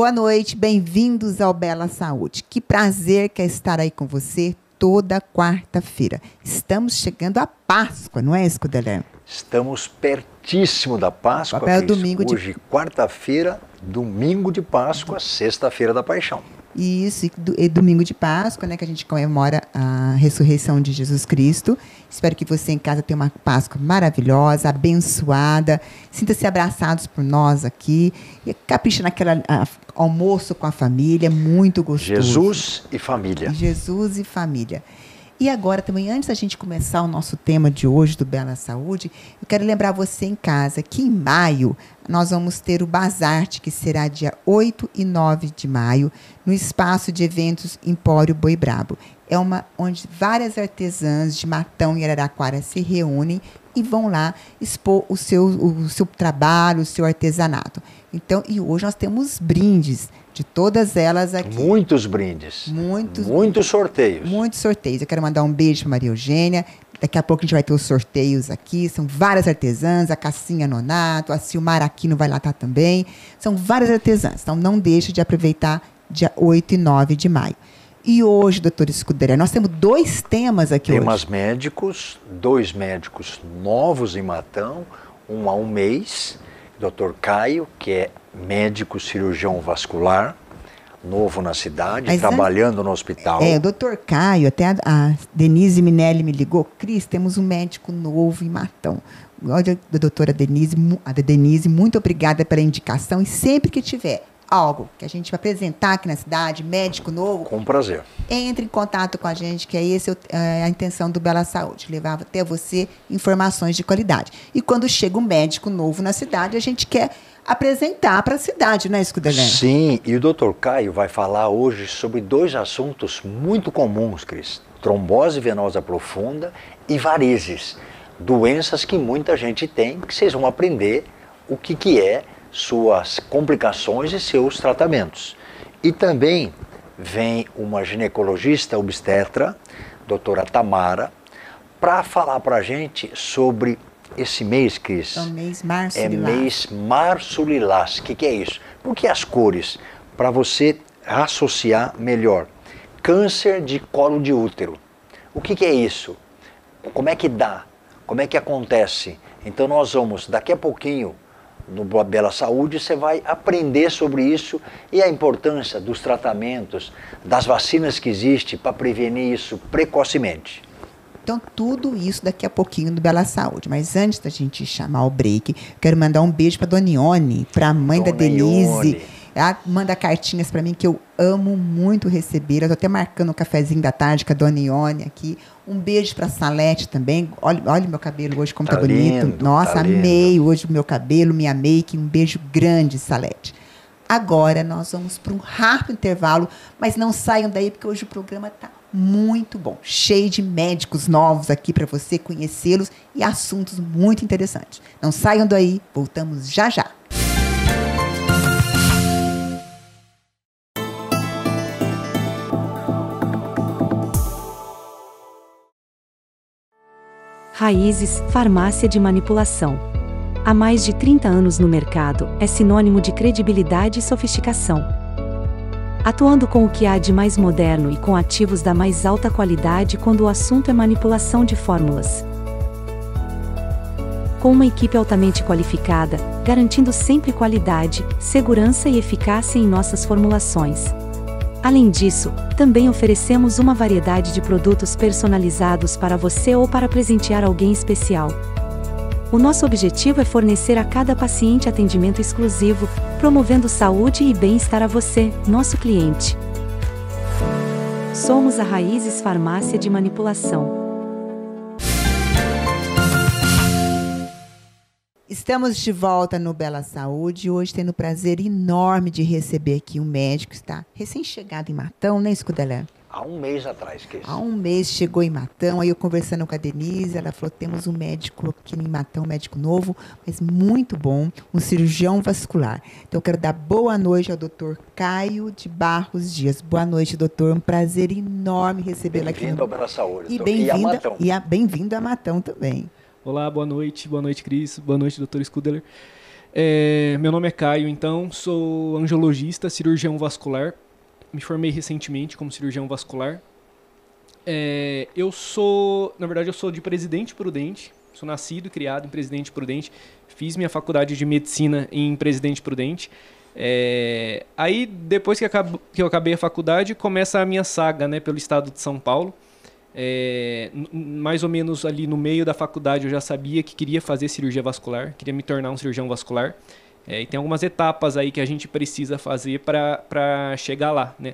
Boa noite, bem-vindos ao Bela Saúde. Que prazer que é estar aí com você toda quarta-feira. Estamos chegando à Páscoa, não é, Scudeler? Estamos pertíssimo da Páscoa. Hoje, quarta-feira, domingo de Páscoa, sexta-feira da Paixão. Isso, e domingo de Páscoa, né, que a gente comemora a ressurreição de Jesus Cristo. Espero que você em casa tenha uma Páscoa maravilhosa, abençoada. Sinta-se abraçados por nós aqui. E capricha naquele almoço com a família, muito gostoso. Jesus e família. Jesus e família. E agora também, antes da gente começar o nosso tema de hoje do Bela Saúde, eu quero lembrar você em casa que em maio nós vamos ter o Bazarte, que será dia 8 e 9 de maio, no espaço de eventos Empório Boi Brabo. É onde várias artesãs de Matão e Araraquara se reúnem e vão lá expor o seu trabalho, o seu artesanato. Então, e hoje nós temos brindes de todas elas aqui. Muitos brindes. Muitos sorteios. Muitos sorteios. Eu quero mandar um beijo para Maria Eugênia. Daqui a pouco a gente vai ter os sorteios aqui. São várias artesãs, a Cassinha Nonato, a Silmar Aquino vai lá estar também. São várias artesãs. Então não deixe de aproveitar dia 8 e 9 de maio. E hoje, doutor Scudeler, nós temos 2 temas aqui hoje. Temas médicos, 2 médicos novos em Matão, um há um mês. Dr. Caio, que é médico cirurgião vascular, novo na cidade, trabalhando no hospital. O Dr. Caio, até a Denise Minelli me ligou, Cris, temos um médico novo em Matão. Olha, a doutora Denise, muito obrigada pela indicação e sempre que tiver algo que a gente vai apresentar aqui na cidade, médico novo. Com prazer. Entre em contato com a gente, que essa é a intenção do Bela Saúde, levar até você informações de qualidade. E quando chega um médico novo na cidade, a gente quer apresentar para a cidade, né, Scudeler? Sim, e o Dr. Caio vai falar hoje sobre 2 assuntos muito comuns, Cris. Trombose venosa profunda e varizes. Doenças que muita gente tem, que vocês vão aprender o que é suas complicações e seus tratamentos. E também vem uma ginecologista obstetra, doutora Tamara, para falar para a gente sobre esse mês, Cris. É o mês Março Lilás. É mês Março Lilás. O que é isso? Por que as cores? Para você associar melhor. Câncer de colo de útero. O que é isso? Como é que dá? Como é que acontece? Então nós vamos, daqui a pouquinho, no Bela Saúde, você vai aprender sobre isso e a importância dos tratamentos, das vacinas que existem para prevenir isso precocemente. Então, tudo isso daqui a pouquinho do Bela Saúde. Mas antes da gente chamar o break, quero mandar um beijo para a Dona Ione, para a mãe da Denise. Ela manda cartinhas para mim que eu amo muito receber. Eu estou até marcando o cafezinho da tarde com a Dona Ione aqui. Um beijo para a Salete também. Olha o meu cabelo hoje, como tá bonito. Lindo, nossa, amei hoje o meu cabelo, minha make. Um beijo grande, Salete. Agora nós vamos para um rápido intervalo, mas não saiam daí, porque hoje o programa está muito bom. Cheio de médicos novos aqui para você conhecê-los e assuntos muito interessantes. Não saiam daí, voltamos já já. Raízes, farmácia de manipulação. Há mais de 30 anos no mercado, é sinônimo de credibilidade e sofisticação. Atuando com o que há de mais moderno e com ativos da mais alta qualidade quando o assunto é manipulação de fórmulas. Com uma equipe altamente qualificada, garantindo sempre qualidade, segurança e eficácia em nossas formulações. Além disso, também oferecemos uma variedade de produtos personalizados para você ou para presentear alguém especial. O nosso objetivo é fornecer a cada paciente atendimento exclusivo, promovendo saúde e bem-estar a você, nosso cliente. Somos a Raízes Farmácia de Manipulação. Estamos de volta no Bela Saúde, hoje tendo o prazer enorme de receber aqui um médico que está recém-chegado em Matão, né, Scudeler? Há um mês atrás, que Há um mês chegou em Matão, aí eu conversando com a Denise, ela falou, temos um médico aqui em Matão, um médico novo, mas muito bom, um cirurgião vascular. Então eu quero dar boa noite ao doutor Caio de Barros Dias. Boa noite, doutor, um prazer enorme recebê-lo aqui. Bem-vindo ao Bela Saúde. Bem-vindo a Matão também. Olá, boa noite, Cris, boa noite, doutor Scudeler. Meu nome é Caio, então, sou angiologista, cirurgião vascular. Me formei recentemente como cirurgião vascular. Na verdade, eu sou de Presidente Prudente. Sou nascido e criado em Presidente Prudente. Fiz minha faculdade de medicina em Presidente Prudente. Aí, depois que eu acabei a faculdade, começa a minha saga, né, pelo estado de São Paulo. Mais ou menos ali no meio da faculdade eu já sabia que queria fazer cirurgia vascular, queria me tornar um cirurgião vascular. E tem algumas etapas aí que a gente precisa fazer para chegar lá, né?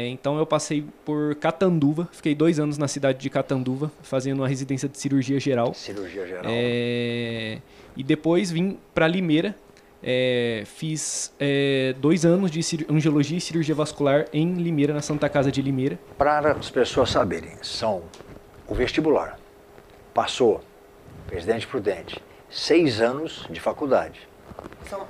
Então eu passei por Catanduva, fiquei 2 anos na cidade de Catanduva, fazendo uma residência de cirurgia geral. Cirurgia geral. E depois vim para Limeira, fiz 2 anos de angiologia e cirurgia vascular em Limeira, na Santa Casa de Limeira. Para as pessoas saberem, são o vestibular, passou, Presidente Prudente, 6 anos de faculdade.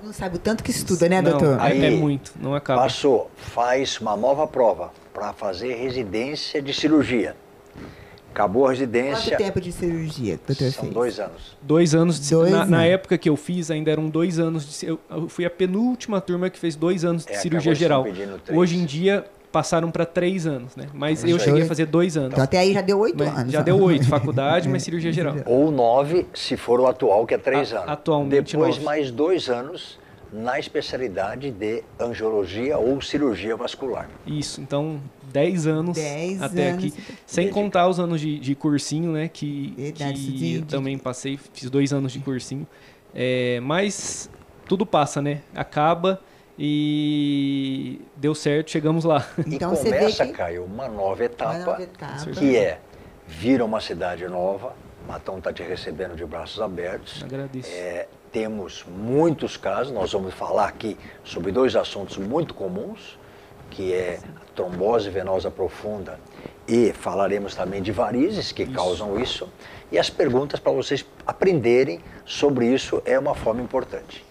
Não sabe o tanto que estuda, né, Não, doutor? Aí, é muito, não acaba. Passou, faz uma nova prova para fazer residência de cirurgia. Acabou a residência. Quanto tempo de cirurgia, doutor? São 2 anos. 2 anos. Anos. Na época que eu fiz, ainda eram 2 anos. Eu fui a penúltima turma que fez 2 anos de cirurgia geral. Hoje em dia, passaram para 3 anos, né? Mas eu cheguei a fazer 2 anos. Então até aí já deu 8 anos. Já deu 8, faculdade, mas cirurgia geral. Ou 9, se for o atual, que é 3 anos. Atualmente, depois 9. mais 2 anos na especialidade de angiologia ou cirurgia vascular. Isso, então 10 anos 10 até anos. aqui. Sem contar os anos de cursinho, né? Que Verdade, eu também passei, fiz 2 anos de cursinho. Mas tudo passa, né? Acaba e deu certo, chegamos lá. Então e você começa, vê que... Caio, uma nova etapa, etapa. que vira uma cidade nova. Matão está te recebendo de braços abertos. Agradeço. Temos muitos casos, nós vamos falar aqui sobre 2 assuntos muito comuns, que é a trombose venosa profunda e falaremos também de varizes que causam isso. E as perguntas para vocês aprenderem sobre isso é uma forma importante.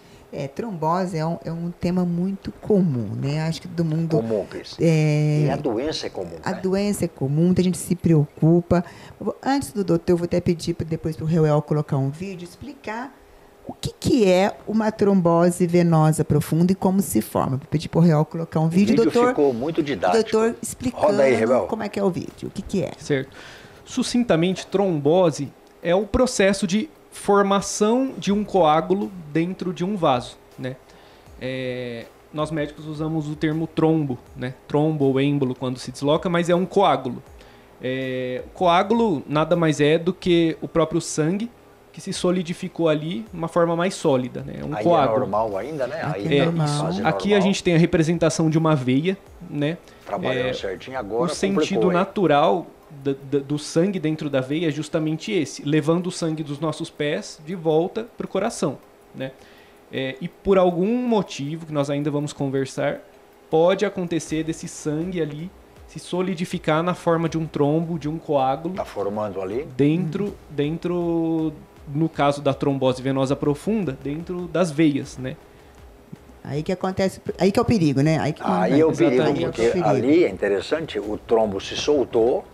Trombose é um tema muito comum, né? Acho que todo mundo... Comum, Cris. E a doença é comum, A né? doença é comum, muita gente se preocupa. Antes do doutor, eu vou até pedir depois para o Reuel colocar um vídeo, explicar o que é uma trombose venosa profunda e como se forma. Vou pedir para o Reuel colocar um vídeo. O vídeo doutor, ficou muito didático. doutor explicando Roda aí, Reuel. como é que é o vídeo, o que é. Certo. Sucintamente, trombose é o processo de formação de um coágulo dentro de um vaso, né? Nós médicos usamos o termo trombo, né? Trombo ou êmbolo quando se desloca, mas é um coágulo. Coágulo nada mais é do que o próprio sangue que se solidificou ali de uma forma mais sólida, né? Um aí coágulo. É normal ainda, né? Aqui Aí é normal. fase Aqui normal, a gente tem a representação de uma veia, né? trabalhando certinho agora. O sentido complicou, hein? natural do sangue dentro da veia é justamente esse, levando o sangue dos nossos pés de volta para o coração, né? E por algum motivo, que nós ainda vamos conversar, pode acontecer desse sangue ali se solidificar na forma de um trombo, de um coágulo. Tá formando ali? Dentro, no caso da trombose venosa profunda, dentro das veias, né? Aí que acontece, aí que é o perigo, né? Aí é o perigo, Exatamente. porque ali é interessante, o trombo se soltou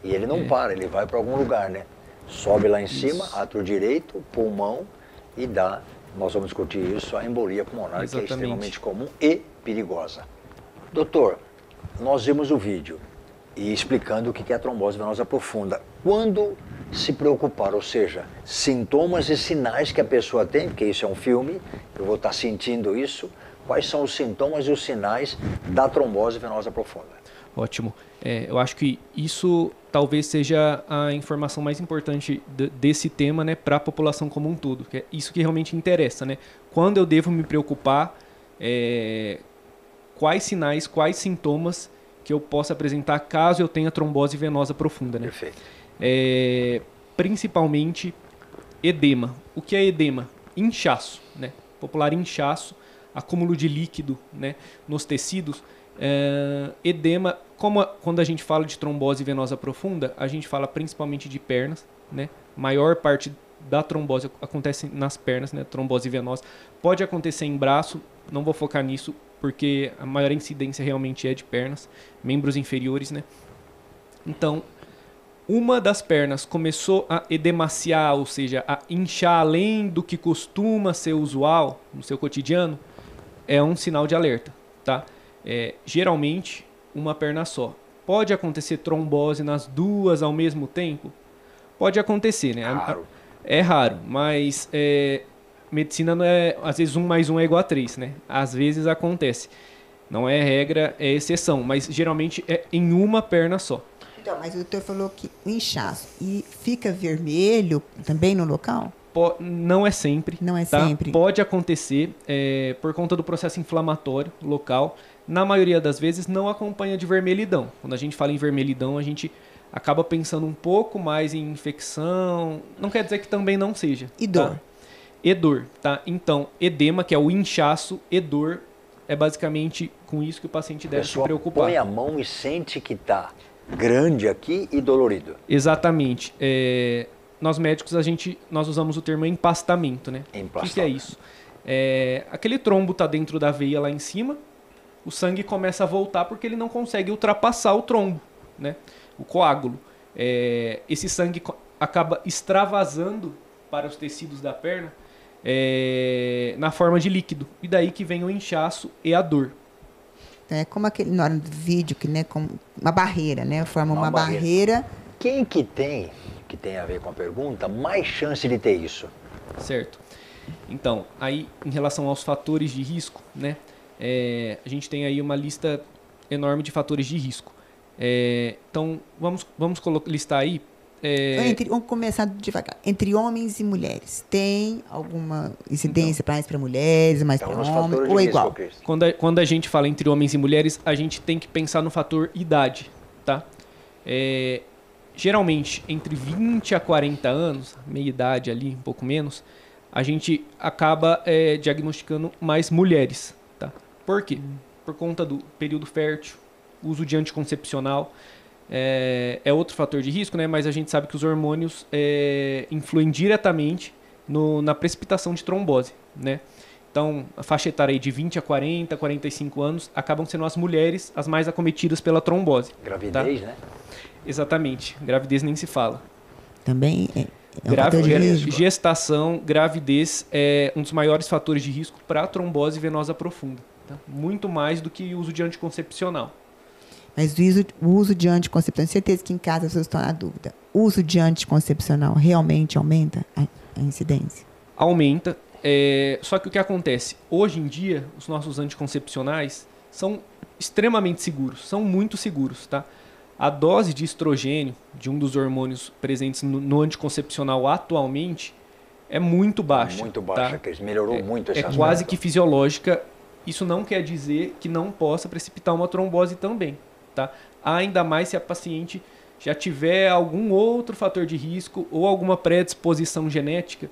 e ele não para, ele vai para algum lugar, né? Sobe lá em cima, átrio direito, pulmão e dá, nós vamos discutir isso, a embolia pulmonar, que é Exatamente. extremamente comum e perigosa. Doutor, nós vimos o vídeo e explicando o que é a trombose venosa profunda. Quando se preocupar, ou seja, sintomas e sinais que a pessoa tem, porque isso é um filme, eu vou estar sentindo isso, quais são os sintomas e os sinais da trombose venosa profunda? Ótimo. Eu acho que isso talvez seja a informação mais importante desse tema, né, para a população como um todo, que é isso que realmente interessa, né? Quando eu devo me preocupar, quais sinais, quais sintomas que eu possa apresentar caso eu tenha trombose venosa profunda, né? Perfeito. Principalmente edema. O que é edema? Inchaço, né? Popular inchaço, acúmulo de líquido, né, nos tecidos. Edema, quando a gente fala de trombose venosa profunda, a gente fala principalmente de pernas, né? Maior parte da trombose acontece nas pernas, né? Trombose venosa. Pode acontecer em braço, não vou focar nisso, porque a maior incidência realmente é de pernas, membros inferiores, né? Então, uma das pernas começou a edemaciar, ou seja, a inchar além do que costuma ser usual no seu cotidiano, é um sinal de alerta, tá? Geralmente, uma perna só. Pode acontecer trombose nas duas ao mesmo tempo? Pode acontecer, né? Raro. É raro, mas medicina não é... Às vezes 1 mais 1 é igual a 3, né? Às vezes acontece. Não é regra, é exceção, mas geralmente é em uma perna só. Então, mas o doutor falou que o inchaço e fica vermelho também no local? Não é sempre. Não é tá? sempre. Pode acontecer por conta do processo inflamatório local. Na maioria das vezes não acompanha de vermelhidão. Quando a gente fala em vermelhidão, a gente acaba pensando um pouco mais em infecção. Não quer dizer que também não seja. E dor? Tá? E dor, tá? Então, edema, que é o inchaço, e dor, é basicamente com isso que o paciente deve se preocupar. Põe a mão e sente que está grande aqui e dolorido. Exatamente. Nós médicos, nós usamos o termo empastamento, né? O que é isso? Aquele trombo está dentro da veia lá em cima, o sangue começa a voltar porque ele não consegue ultrapassar o trombo, né? O coágulo. Esse sangue acaba extravasando para os tecidos da perna na forma de líquido. E daí que vem o inchaço e a dor. É como aquele na hora do vídeo, que, né, como uma barreira, né? Forma uma barreira. Quem que tem a ver com a pergunta, mais chance de ter isso? Certo. Então, aí em relação aos fatores de risco, né? A gente tem aí uma lista enorme de fatores de risco. Então, vamos listar aí. Vamos começar devagar. Entre homens e mulheres, tem alguma incidência mais para mulheres, mais para homens, ou é igual? Quando a gente fala entre homens e mulheres, a gente tem que pensar no fator idade, tá? Geralmente, entre 20 a 40 anos, meia idade ali, um pouco menos, a gente acaba diagnosticando mais mulheres, tá? Por quê? Por conta do período fértil, uso de anticoncepcional. É outro fator de risco, né? Mas a gente sabe que os hormônios influem diretamente na precipitação de trombose, né? Então, a faixa etária aí de 20 a 40, 45 anos acabam sendo as mulheres as mais acometidas pela trombose. Gravidez, tá? Né? Exatamente. Gravidez nem se fala. Também um fator de risco. Gestação, gravidez é um dos maiores fatores de risco para a trombose venosa profunda. Tá? Muito mais do que o uso de anticoncepcional. Mas o uso de anticoncepcional, tenho certeza que em casa vocês estão na dúvida. O uso de anticoncepcional realmente aumenta a incidência? Aumenta. Só que o que acontece? Hoje em dia, os nossos anticoncepcionais são extremamente seguros, são muito seguros, tá? A dose de estrogênio, de um dos hormônios presentes no anticoncepcional atualmente, é muito baixa. Muito baixa, tá? Que melhorou muito esse aspecto. Quase que fisiológica. Isso não quer dizer que não possa precipitar uma trombose também, tá? Ainda mais se a paciente já tiver algum outro fator de risco ou alguma predisposição genética,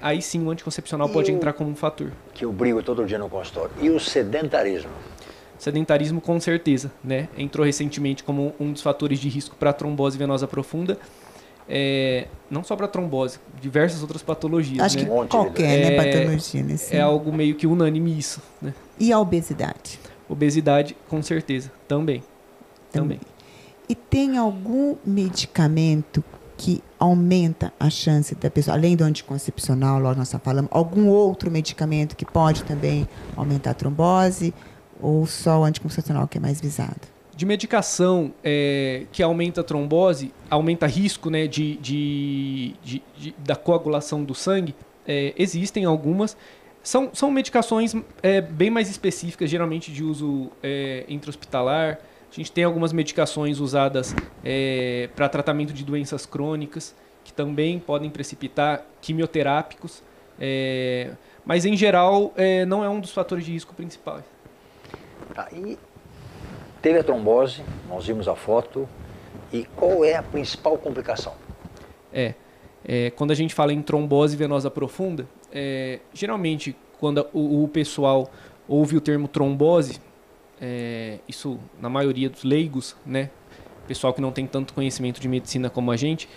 aí sim o anticoncepcional pode entrar como um fator. Que eu brigo todo dia no consultório. E o sedentarismo? Sedentarismo, com certeza, né? Entrou recentemente como um dos fatores de risco para trombose venosa profunda. Não só para trombose, diversas outras patologias. Acho né? que qualquer patologia. Né? É algo meio que unânime isso. Né? E a obesidade? Obesidade, com certeza, também. E tem algum medicamento que aumenta a chance da pessoa, além do anticoncepcional, logo nós falamos, algum outro medicamento que pode também aumentar a trombose, ou só o anticoncepcional que é mais visado? De medicação que aumenta a trombose, aumenta risco, né, da coagulação do sangue, existem algumas. São medicações bem mais específicas, geralmente de uso intra-hospitalar. A gente tem algumas medicações usadas para tratamento de doenças crônicas, que também podem precipitar, quimioterápicos, mas em geral não é um dos fatores de risco principais. Aí teve a trombose, nós vimos a foto, e qual é a principal complicação? Quando a gente fala em trombose venosa profunda, geralmente quando o pessoal ouve o termo trombose, isso na maioria dos leigos, né, pessoal que não tem tanto conhecimento de medicina como a gente,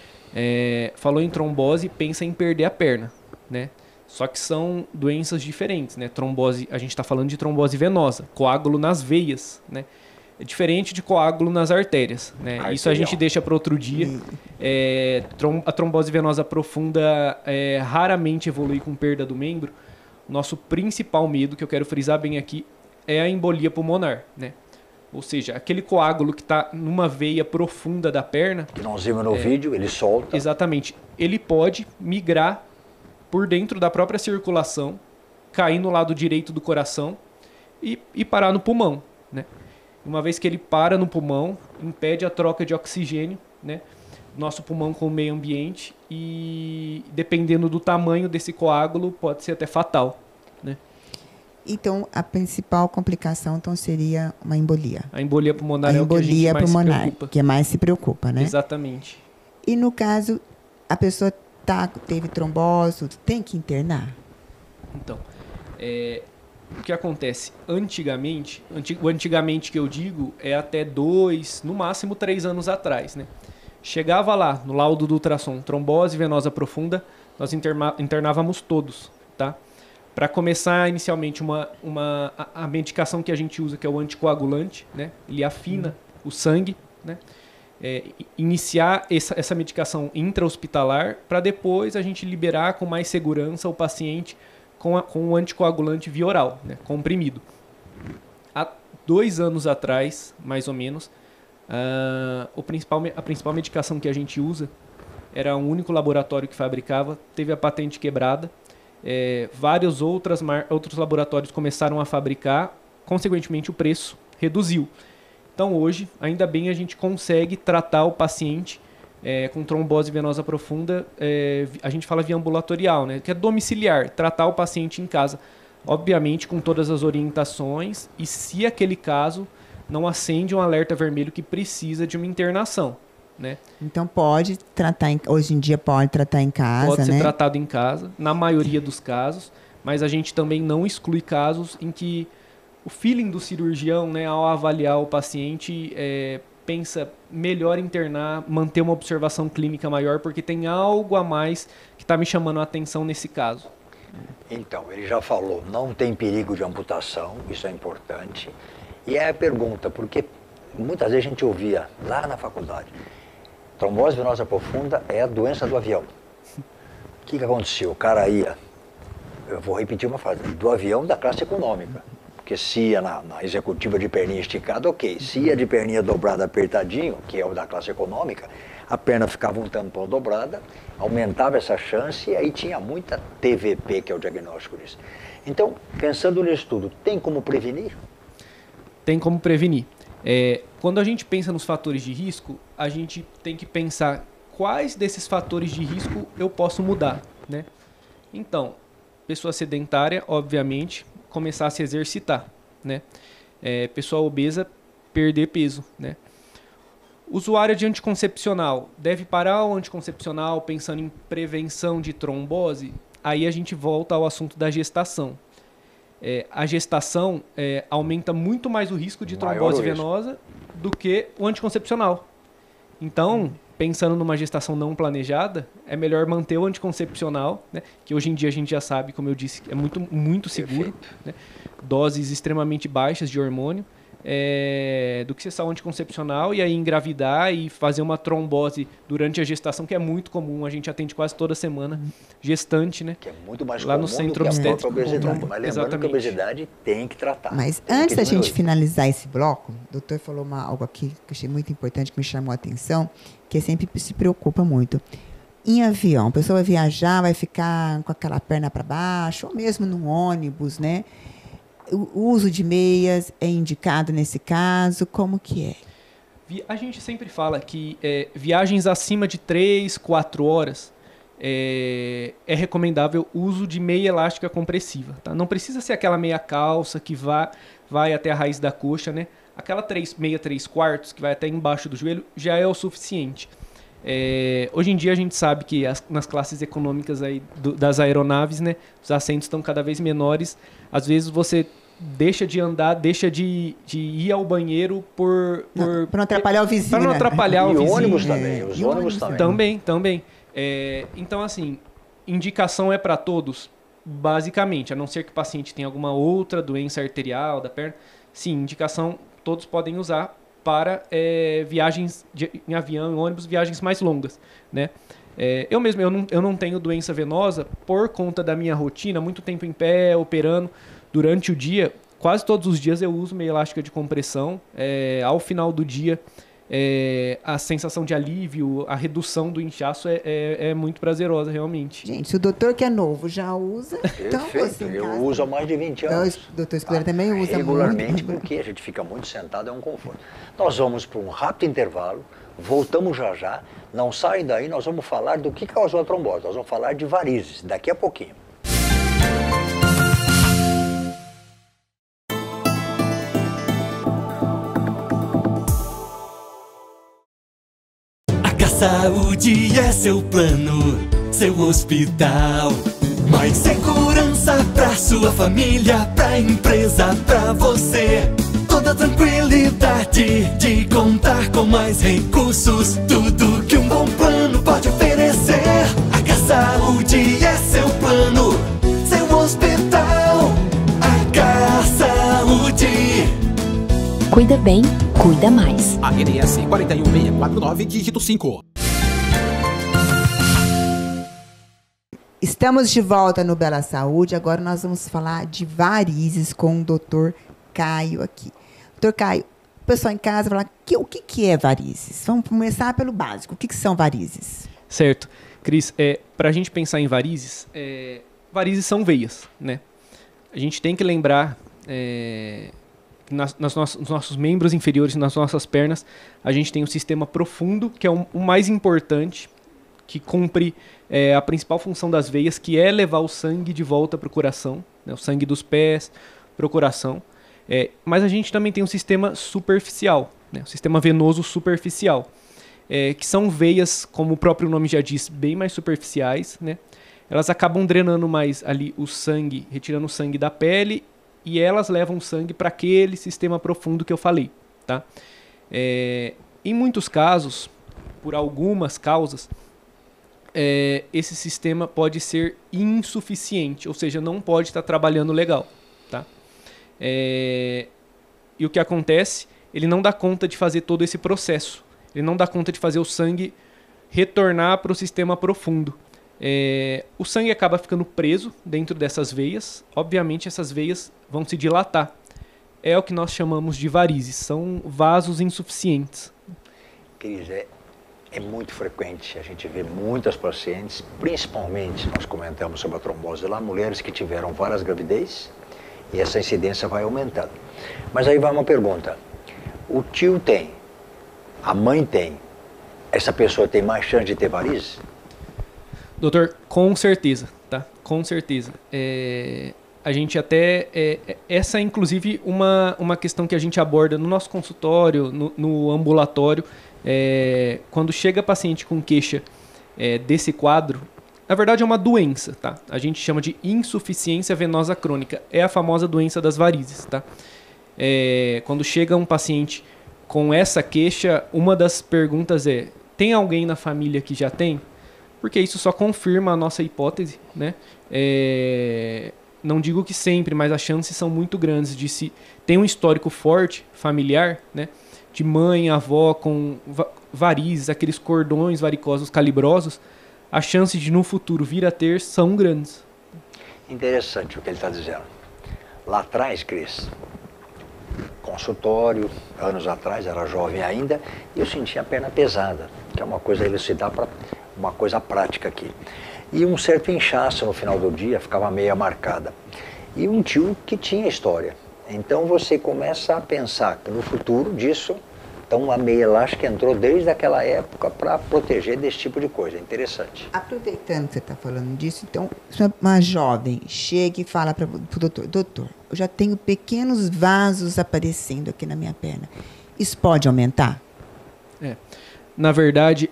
falou em trombose, pensa em perder a perna, né? Só que são doenças diferentes, né? Trombose, a gente está falando de trombose venosa, coágulo nas veias, né? É diferente de coágulo nas artérias, né? Arterial. Isso a gente deixa para outro dia. A trombose venosa profunda raramente evolui com perda do membro. Nosso principal medo, que eu quero frisar bem aqui, é a embolia pulmonar, né? Ou seja, aquele coágulo que está numa veia profunda da perna... Que nós vimos no vídeo, ele solta. Exatamente. Ele pode migrar por dentro da própria circulação, cair no lado direito do coração e parar no pulmão, né? Uma vez que ele para no pulmão, impede a troca de oxigênio, né? Nosso pulmão com o meio ambiente e, dependendo do tamanho desse coágulo, pode ser até fatal, né? Então, a principal complicação então, seria uma embolia. A embolia pulmonar A é o que a gente embolia mais se pulmonar, preocupa. que mais se preocupa, né? Exatamente. E no caso, a pessoa teve trombose, tem que internar? Então, o que acontece? Antigamente, o antigamente que eu digo é até 2, no máximo 3 anos atrás, né? Chegava lá, no laudo do ultrassom, trombose venosa profunda, nós internávamos todos, tá? Para começar inicialmente a medicação que a gente usa, que é o anticoagulante, né? Ele afina o sangue, né? Iniciar essa medicação intra-hospitalar para depois a gente liberar com mais segurança o paciente com o anticoagulante via oral, né? Comprimido. Há 2 anos atrás, mais ou menos, a principal medicação que a gente usa era um único laboratório que fabricava, teve a patente quebrada. Vários outros laboratórios começaram a fabricar, consequentemente o preço reduziu. Então hoje, ainda bem, a gente consegue tratar o paciente com trombose venosa profunda, a gente fala via ambulatorial, né, que é domiciliar, tratar o paciente em casa, obviamente com todas as orientações, e se aquele caso não acende um alerta vermelho que precisa de uma internação, né? Então pode tratar, hoje em dia pode tratar em casa, pode ser né? tratado em casa, na maioria dos casos, mas a gente também não exclui casos em que o feeling do cirurgião, né, ao avaliar o paciente, pensa melhor internar, manter uma observação clínica maior, porque tem algo a mais que está me chamando a atenção nesse caso. Então, ele já falou, não tem perigo de amputação, isso é importante. E é a pergunta, porque muitas vezes a gente ouvia lá na faculdade, trombose venosa profunda é a doença do avião. O que aconteceu? O cara ia, eu vou repetir uma frase, do avião da classe econômica. Porque se ia na executiva de perninha esticada, ok. Se ia de perninha dobrada apertadinho, que é o da classe econômica, a perna ficava um tampão dobrada, aumentava essa chance e aí tinha muita TVP, que é o diagnóstico disso. Então, pensando nisso tudo, tem como prevenir? Tem como prevenir. Quando a gente pensa nos fatores de risco, a gente tem que pensar quais desses fatores de risco eu posso mudar, né? Então, pessoa sedentária, obviamente, começar a se exercitar, né? Pessoa obesa, perder peso, né? Usuário de anticoncepcional, deve parar o anticoncepcional pensando em prevenção de trombose? Aí a gente volta ao assunto da gestação. A gestação aumenta muito mais o risco de trombose venosa do que o anticoncepcional. Então, pensando numa gestação não planejada, é melhor manter o anticoncepcional, né, que hoje em dia a gente já sabe, como eu disse, é muito, muito seguro, né, doses extremamente baixas de hormônio, do que cessar o anticoncepcional e aí engravidar e fazer uma trombose durante a gestação, que é muito comum, a gente atende quase toda semana, gestante, né? Que é muito mais lá comum no centro do que a obstétrico. obesidade. Mas lembrando Exatamente. que a obesidade tem que tratar. Mas antes da gente finalizar esse bloco, o doutor falou algo aqui que eu achei muito importante, que me chamou a atenção, que sempre se preocupa muito. Em avião, a pessoa vai viajar, vai ficar com aquela perna para baixo, ou mesmo no ônibus, né? O uso de meias é indicado nesse caso? Como que é? A gente sempre fala que viagens acima de 3, 4 horas é recomendável o uso de meia elástica compressiva. Tá? Não precisa ser aquela meia calça que vai até a raiz da coxa, né? Aquela meia 3/4 que vai até embaixo do joelho já é o suficiente. Hoje em dia a gente sabe que nas classes econômicas aí das aeronaves, né, os assentos estão cada vez menores. Às vezes você deixa de andar, deixa de ir ao banheiro para não atrapalhar o vizinho. Para não atrapalhar o vizinho. E ônibus também, os ônibus também. Também. Então, assim, indicação é para todos, basicamente, a não ser que o paciente tenha alguma outra doença arterial da perna. Sim, indicação todos podem usar para viagens em avião, em ônibus, viagens mais longas, né? Eu mesmo, eu não tenho doença venosa por conta da minha rotina, muito tempo em pé, operando durante o dia. Quase todos os dias eu uso meia elástica de compressão. Ao final do dia, a sensação de alívio, a redução do inchaço é muito prazerosa, realmente. Gente, se o doutor que é novo já usa, então você eu uso há mais de 20 anos. O doutor Escolera também usa regularmente, muito. porque a gente fica muito sentado, é um conforto. Nós vamos para um rápido intervalo, voltamos já. Não saem daí, nós vamos falar do que causou a trombose. Nós vamos falar de varizes, daqui a pouquinho. Saúde é seu plano, seu hospital. Mais segurança pra sua família, pra empresa, pra você. Toda tranquilidade de contar com mais recursos. Tudo que um bom plano pode oferecer. A Saúde é seu plano, seu hospital. A Saúde. Cuida bem, cuida mais. ANS 41649, dígito 5. Estamos de volta no Bela Saúde. Agora nós vamos falar de varizes com o Dr. Caio aqui. Dr. Caio, o pessoal em casa vai falar, o que é varizes? Vamos começar pelo básico. O que são varizes? Certo. Cris, para a gente pensar em varizes, varizes são veias, né? A gente tem que lembrar nos nossos membros inferiores, nas nossas pernas, a gente tem um sistema profundo, que é o mais importante, que cumpre a principal função das veias, que é levar o sangue de volta para o coração, né, o sangue dos pés para o coração. Mas a gente também tem um sistema superficial, né, o sistema venoso superficial, que são veias, como o próprio nome já diz, bem mais superficiais, né? Elas acabam drenando mais ali o sangue, retirando o sangue da pele, e elas levam sangue para aquele sistema profundo que eu falei, tá? Em muitos casos, por algumas causas, esse sistema pode ser insuficiente, ou seja, não pode estar trabalhando legal, tá? E o que acontece? Ele não dá conta de fazer todo esse processo, ele não dá conta de fazer o sangue retornar para o sistema profundo. O sangue acaba ficando preso dentro dessas veias. Obviamente essas veias vão se dilatar. É o que nós chamamos de varizes, são vasos insuficientes. Cris, é muito frequente, a gente vê muitas pacientes, principalmente, nós comentamos sobre a trombose lá, mulheres que tiveram várias gravidez e essa incidência vai aumentando. Mas aí vai uma pergunta, o tio tem, a mãe tem, essa pessoa tem mais chance de ter varizes? Doutor, com certeza, tá? Com certeza. A gente até... essa é, inclusive, uma questão que a gente aborda no nosso consultório, no ambulatório. Quando chega paciente com queixa desse quadro, na verdade é uma doença, tá? A gente chama de insuficiência venosa crônica. É a famosa doença das varizes, tá? Quando chega um paciente com essa queixa, uma das perguntas é: tem alguém na família que já tem? Porque isso só confirma a nossa hipótese, né? Não digo que sempre, mas as chances são muito grandes de se tem um histórico forte, familiar, né? De mãe, avó com varizes, aqueles cordões varicosos calibrosos, as chances de no futuro vir a ter são grandes. Interessante o que ele está dizendo. Lá atrás, Cris, consultório, anos atrás, era jovem ainda, e eu sentia a perna pesada, que é uma coisa a elucidar para uma coisa prática aqui. E um certo inchaço no final do dia, ficava meia marcada. E um tio que tinha história. Então você começa a pensar que no futuro disso, então a meia elástica entrou desde aquela época para proteger desse tipo de coisa. Interessante. Aproveitando que você está falando disso, então, se uma jovem chega e fala para o doutor: doutor, eu já tenho pequenos vasos aparecendo aqui na minha perna. Isso pode aumentar? Na verdade,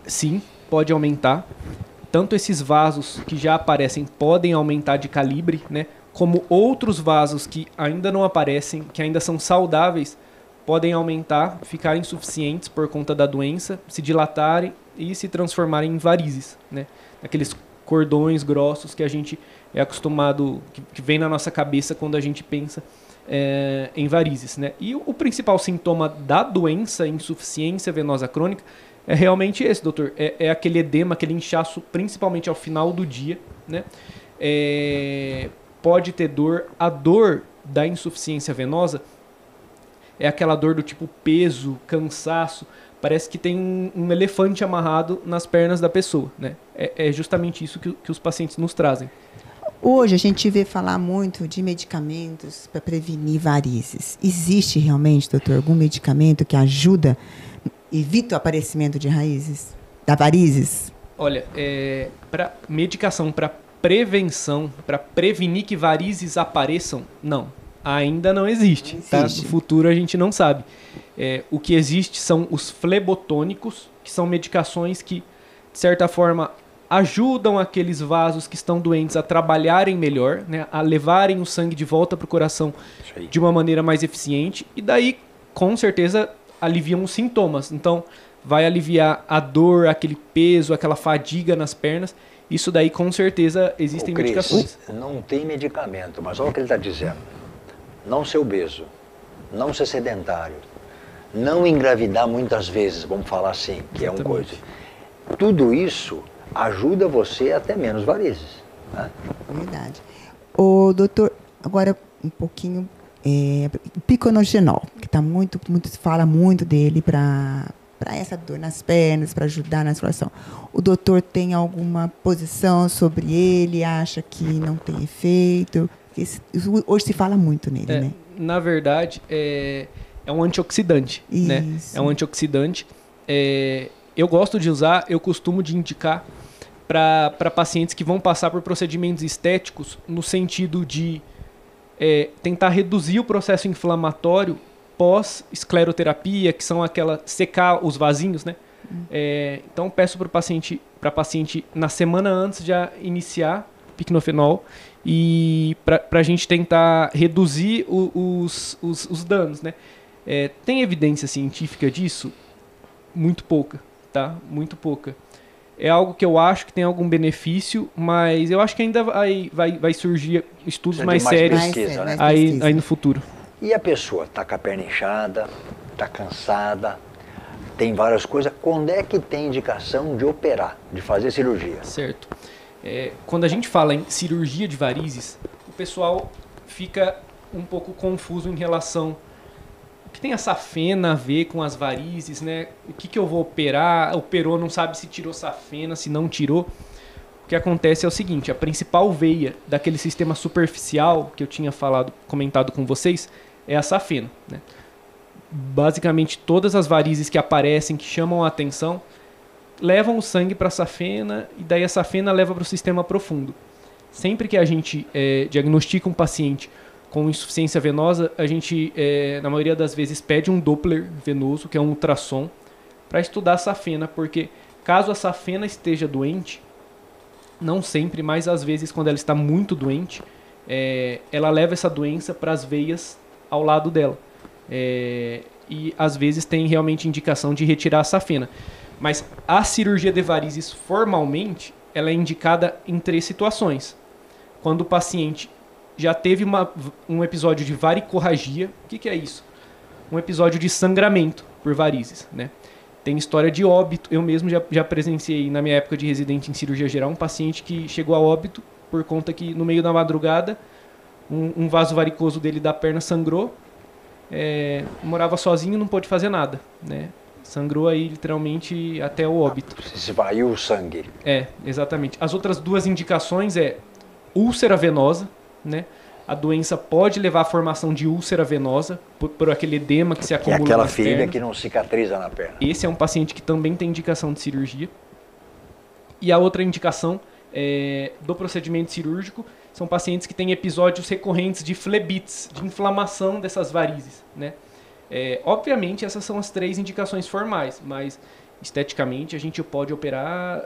sim, pode aumentar. Tanto esses vasos que já aparecem podem aumentar de calibre, né? Como outros vasos que ainda não aparecem, que ainda são saudáveis, podem aumentar, ficarem insuficientes por conta da doença, se dilatarem e se transformarem em varizes, né? Aqueles cordões grossos que a gente é acostumado, que vem na nossa cabeça quando a gente pensa em varizes, né? E o principal sintoma da doença, insuficiência venosa crônica, é realmente esse, doutor. É aquele edema, aquele inchaço, principalmente ao final do dia, né? Pode ter dor. A dor da insuficiência venosa é aquela dor do tipo peso, cansaço. Parece que tem um elefante amarrado nas pernas da pessoa, né? É justamente isso que os pacientes nos trazem. Hoje a gente vê falar muito de medicamentos para prevenir varizes. Existe realmente, doutor, algum medicamento que ajuda, evita o aparecimento de varizes? Olha, para medicação, para prevenção, para prevenir que varizes apareçam, não. Ainda não existe. Tá? No futuro a gente não sabe. O que existe são os flebotônicos, que são medicações que, de certa forma, ajudam aqueles vasos que estão doentes a trabalharem melhor, né, a levarem o sangue de volta para o coração de uma maneira mais eficiente. E daí, com certeza, aliviam os sintomas. Então, vai aliviar a dor, aquele peso, aquela fadiga nas pernas. Isso daí, com certeza, existem medicações. Não tem medicamento, mas olha o que ele está dizendo. Não ser obeso, não ser sedentário, não engravidar muitas vezes, vamos falar assim, que é uma coisa. Tudo isso ajuda você a ter menos varizes. Né? Verdade. O doutor, agora um pouquinho, piconozolol, que tá se fala muito dele para essa dor nas pernas, para ajudar na circulação. O doutor tem alguma posição sobre ele? Acha que não tem efeito? Hoje se fala muito nele, né? Na verdade, é um antioxidante. Né? É um antioxidante. Eu gosto de usar, eu costumo de indicar para pacientes que vão passar por procedimentos estéticos no sentido de tentar reduzir o processo inflamatório pós-escleroterapia, que são secar os vasinhos, né? Então, peço para paciente, na semana antes, já iniciar piquenofenol e para a gente tentar reduzir os danos, né? Tem evidência científica disso? Muito pouca, tá? Muito pouca. É algo que eu acho que tem algum benefício, mas eu acho que ainda vai surgir estudos mais sérios aí no futuro. E a pessoa está com a perna inchada, está cansada, tem várias coisas. Quando é que tem indicação de operar, de fazer cirurgia? Certo. Quando a gente fala em cirurgia de varizes, o pessoal fica um pouco confuso em relação o que tem a safena a ver com as varizes, né? O que eu vou operar? Operou, não sabe se tirou safena, se não tirou. O que acontece é o seguinte, a principal veia daquele sistema superficial que eu tinha comentado com vocês é a safena, né? Basicamente, todas as varizes que aparecem, que chamam a atenção, levam o sangue para a safena e daí a safena leva para o sistema profundo. Sempre que a gente diagnostica um paciente com insuficiência venosa, a gente, na maioria das vezes, pede um Doppler venoso, que é um ultrassom, para estudar a safena, porque caso a safena esteja doente, não sempre, mas às vezes quando ela está muito doente, ela leva essa doença para as veias ao lado dela. E às vezes tem realmente indicação de retirar a safena. Mas a cirurgia de varizes, formalmente, ela é indicada em 3 situações. Quando o paciente já teve um episódio de varicorragia. O que é isso? Um episódio de sangramento por varizes, né? Tem história de óbito. Eu mesmo já presenciei, na minha época de residente em cirurgia geral, um paciente que chegou a óbito por conta que, no meio da madrugada, um vaso varicoso dele da perna sangrou. Morava sozinho, não pôde fazer nada, né? Sangrou aí, literalmente, até o óbito. Esvaiu o sangue. Exatamente. As outras 2 indicações úlcera venosa, né? A doença pode levar à formação de úlcera venosa por aquele edema que se acumula nas pernas. É aquela ferida que não cicatriza na perna. Esse é um paciente que também tem indicação de cirurgia. E a outra indicação do procedimento cirúrgico são pacientes que têm episódios recorrentes de flebites, de inflamação dessas varizes, né? Obviamente, essas são as 3 indicações formais, mas esteticamente a gente pode operar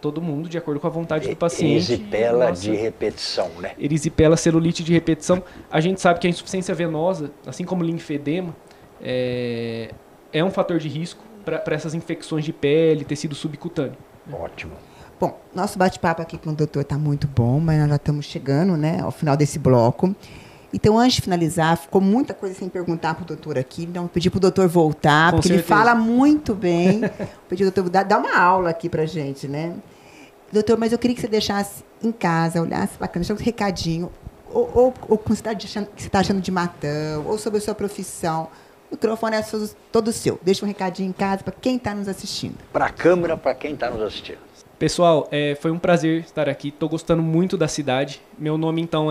todo mundo de acordo com a vontade do paciente. Erisipela de repetição, né? Erisipela, celulite de repetição. A gente sabe que a insuficiência venosa, assim como o linfedema, é um fator de risco para essas infecções de pele, tecido subcutâneo. Ótimo. Bom, nosso bate-papo aqui com o doutor está muito bom, mas nós já estamos chegando, né, ao final desse bloco. Então, antes de finalizar, ficou muita coisa sem perguntar para o doutor aqui. Então, pedi para o doutor voltar, Com porque certeza. ele fala muito bem. Pedi ao doutor dar uma aula aqui para a gente, né? Doutor, mas eu queria que você deixasse em casa, olhasse bacana, deixasse um recadinho, ou o que você está achando de Matão, ou sobre a sua profissão. O microfone é todo seu. Deixa um recadinho em casa para quem está nos assistindo. Para a câmera, para quem está nos assistindo. Pessoal, foi um prazer estar aqui. Estou gostando muito da cidade. Meu nome, então,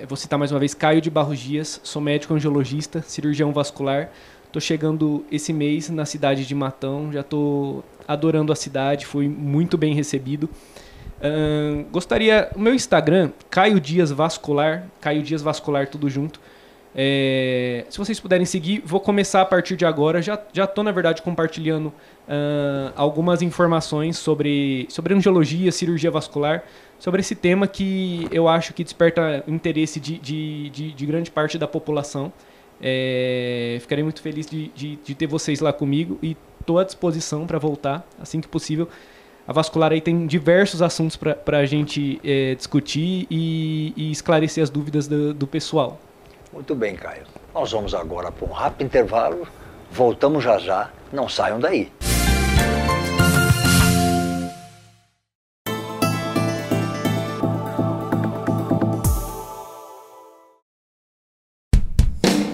vou citar mais uma vez, Caio de Barros Dias. Sou médico angiologista, cirurgião vascular. Estou chegando esse mês na cidade de Matão. Já estou adorando a cidade. Fui muito bem recebido. Gostaria... O meu Instagram, Caio Dias Vascular. Caio Dias Vascular, tudo junto. Se vocês puderem seguir, vou começar a partir de agora. Já estou, na verdade, compartilhando algumas informações sobre angiologia, cirurgia vascular, sobre esse tema que eu acho que desperta interesse de grande parte da população. Ficarei muito feliz de ter vocês lá comigo e estou à disposição para voltar assim que possível. A vascular aí tem diversos assuntos para a gente discutir e esclarecer as dúvidas do pessoal. Muito bem, Caio. Nós vamos agora para um rápido intervalo. Voltamos já já. Não saiam daí.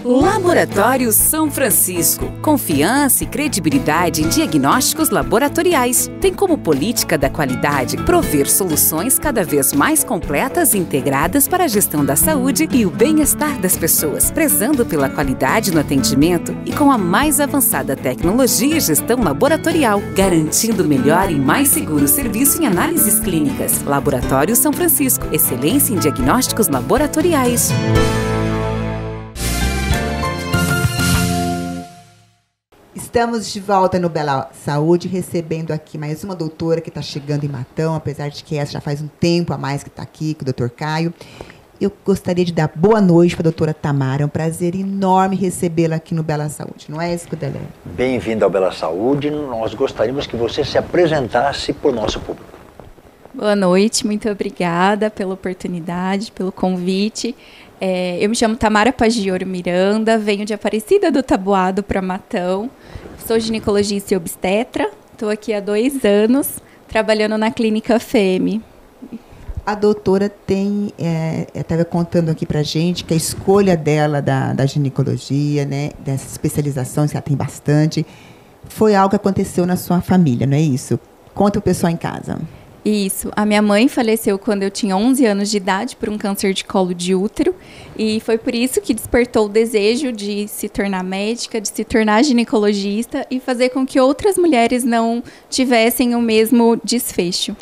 Laboratório São Francisco. Confiança e credibilidade em diagnósticos laboratoriais. Tem como política da qualidade prover soluções cada vez mais completas e integradas para a gestão da saúde e o bem-estar das pessoas, prezando pela qualidade no atendimento e com a mais avançada tecnologia e gestão laboratorial, garantindo melhor e mais seguro serviço em análises clínicas. Laboratório São Francisco. Excelência em diagnósticos laboratoriais. Estamos de volta no Bela Saúde, recebendo aqui mais uma doutora que está chegando em Matão, apesar de que essa já faz um tempo a mais que está aqui, com o doutor Caio. Eu gostaria de dar boa noite para a doutora Tamara. É um prazer enorme recebê-la aqui no Bela Saúde, não é isso, Cudelé? Bem-vindo ao Bela Saúde. Nós gostaríamos que você se apresentasse para o nosso público. Boa noite, muito obrigada pela oportunidade, pelo convite. Eu me chamo Tamara Pagioro Miranda, venho de Aparecida do Taboado para Matão. Sou ginecologista e obstetra, estou aqui há 2 anos, trabalhando na clínica FEME. A doutora estava contando aqui para a gente que a escolha dela da ginecologia, né, dessas especializações que ela tem bastante, foi algo que aconteceu na sua família, não é isso? Conta o pessoal em casa. Isso. A minha mãe faleceu quando eu tinha 11 anos de idade por um câncer de colo de útero e foi por isso que despertou o desejo de se tornar médica, de se tornar ginecologista e fazer com que outras mulheres não tivessem o mesmo desfecho.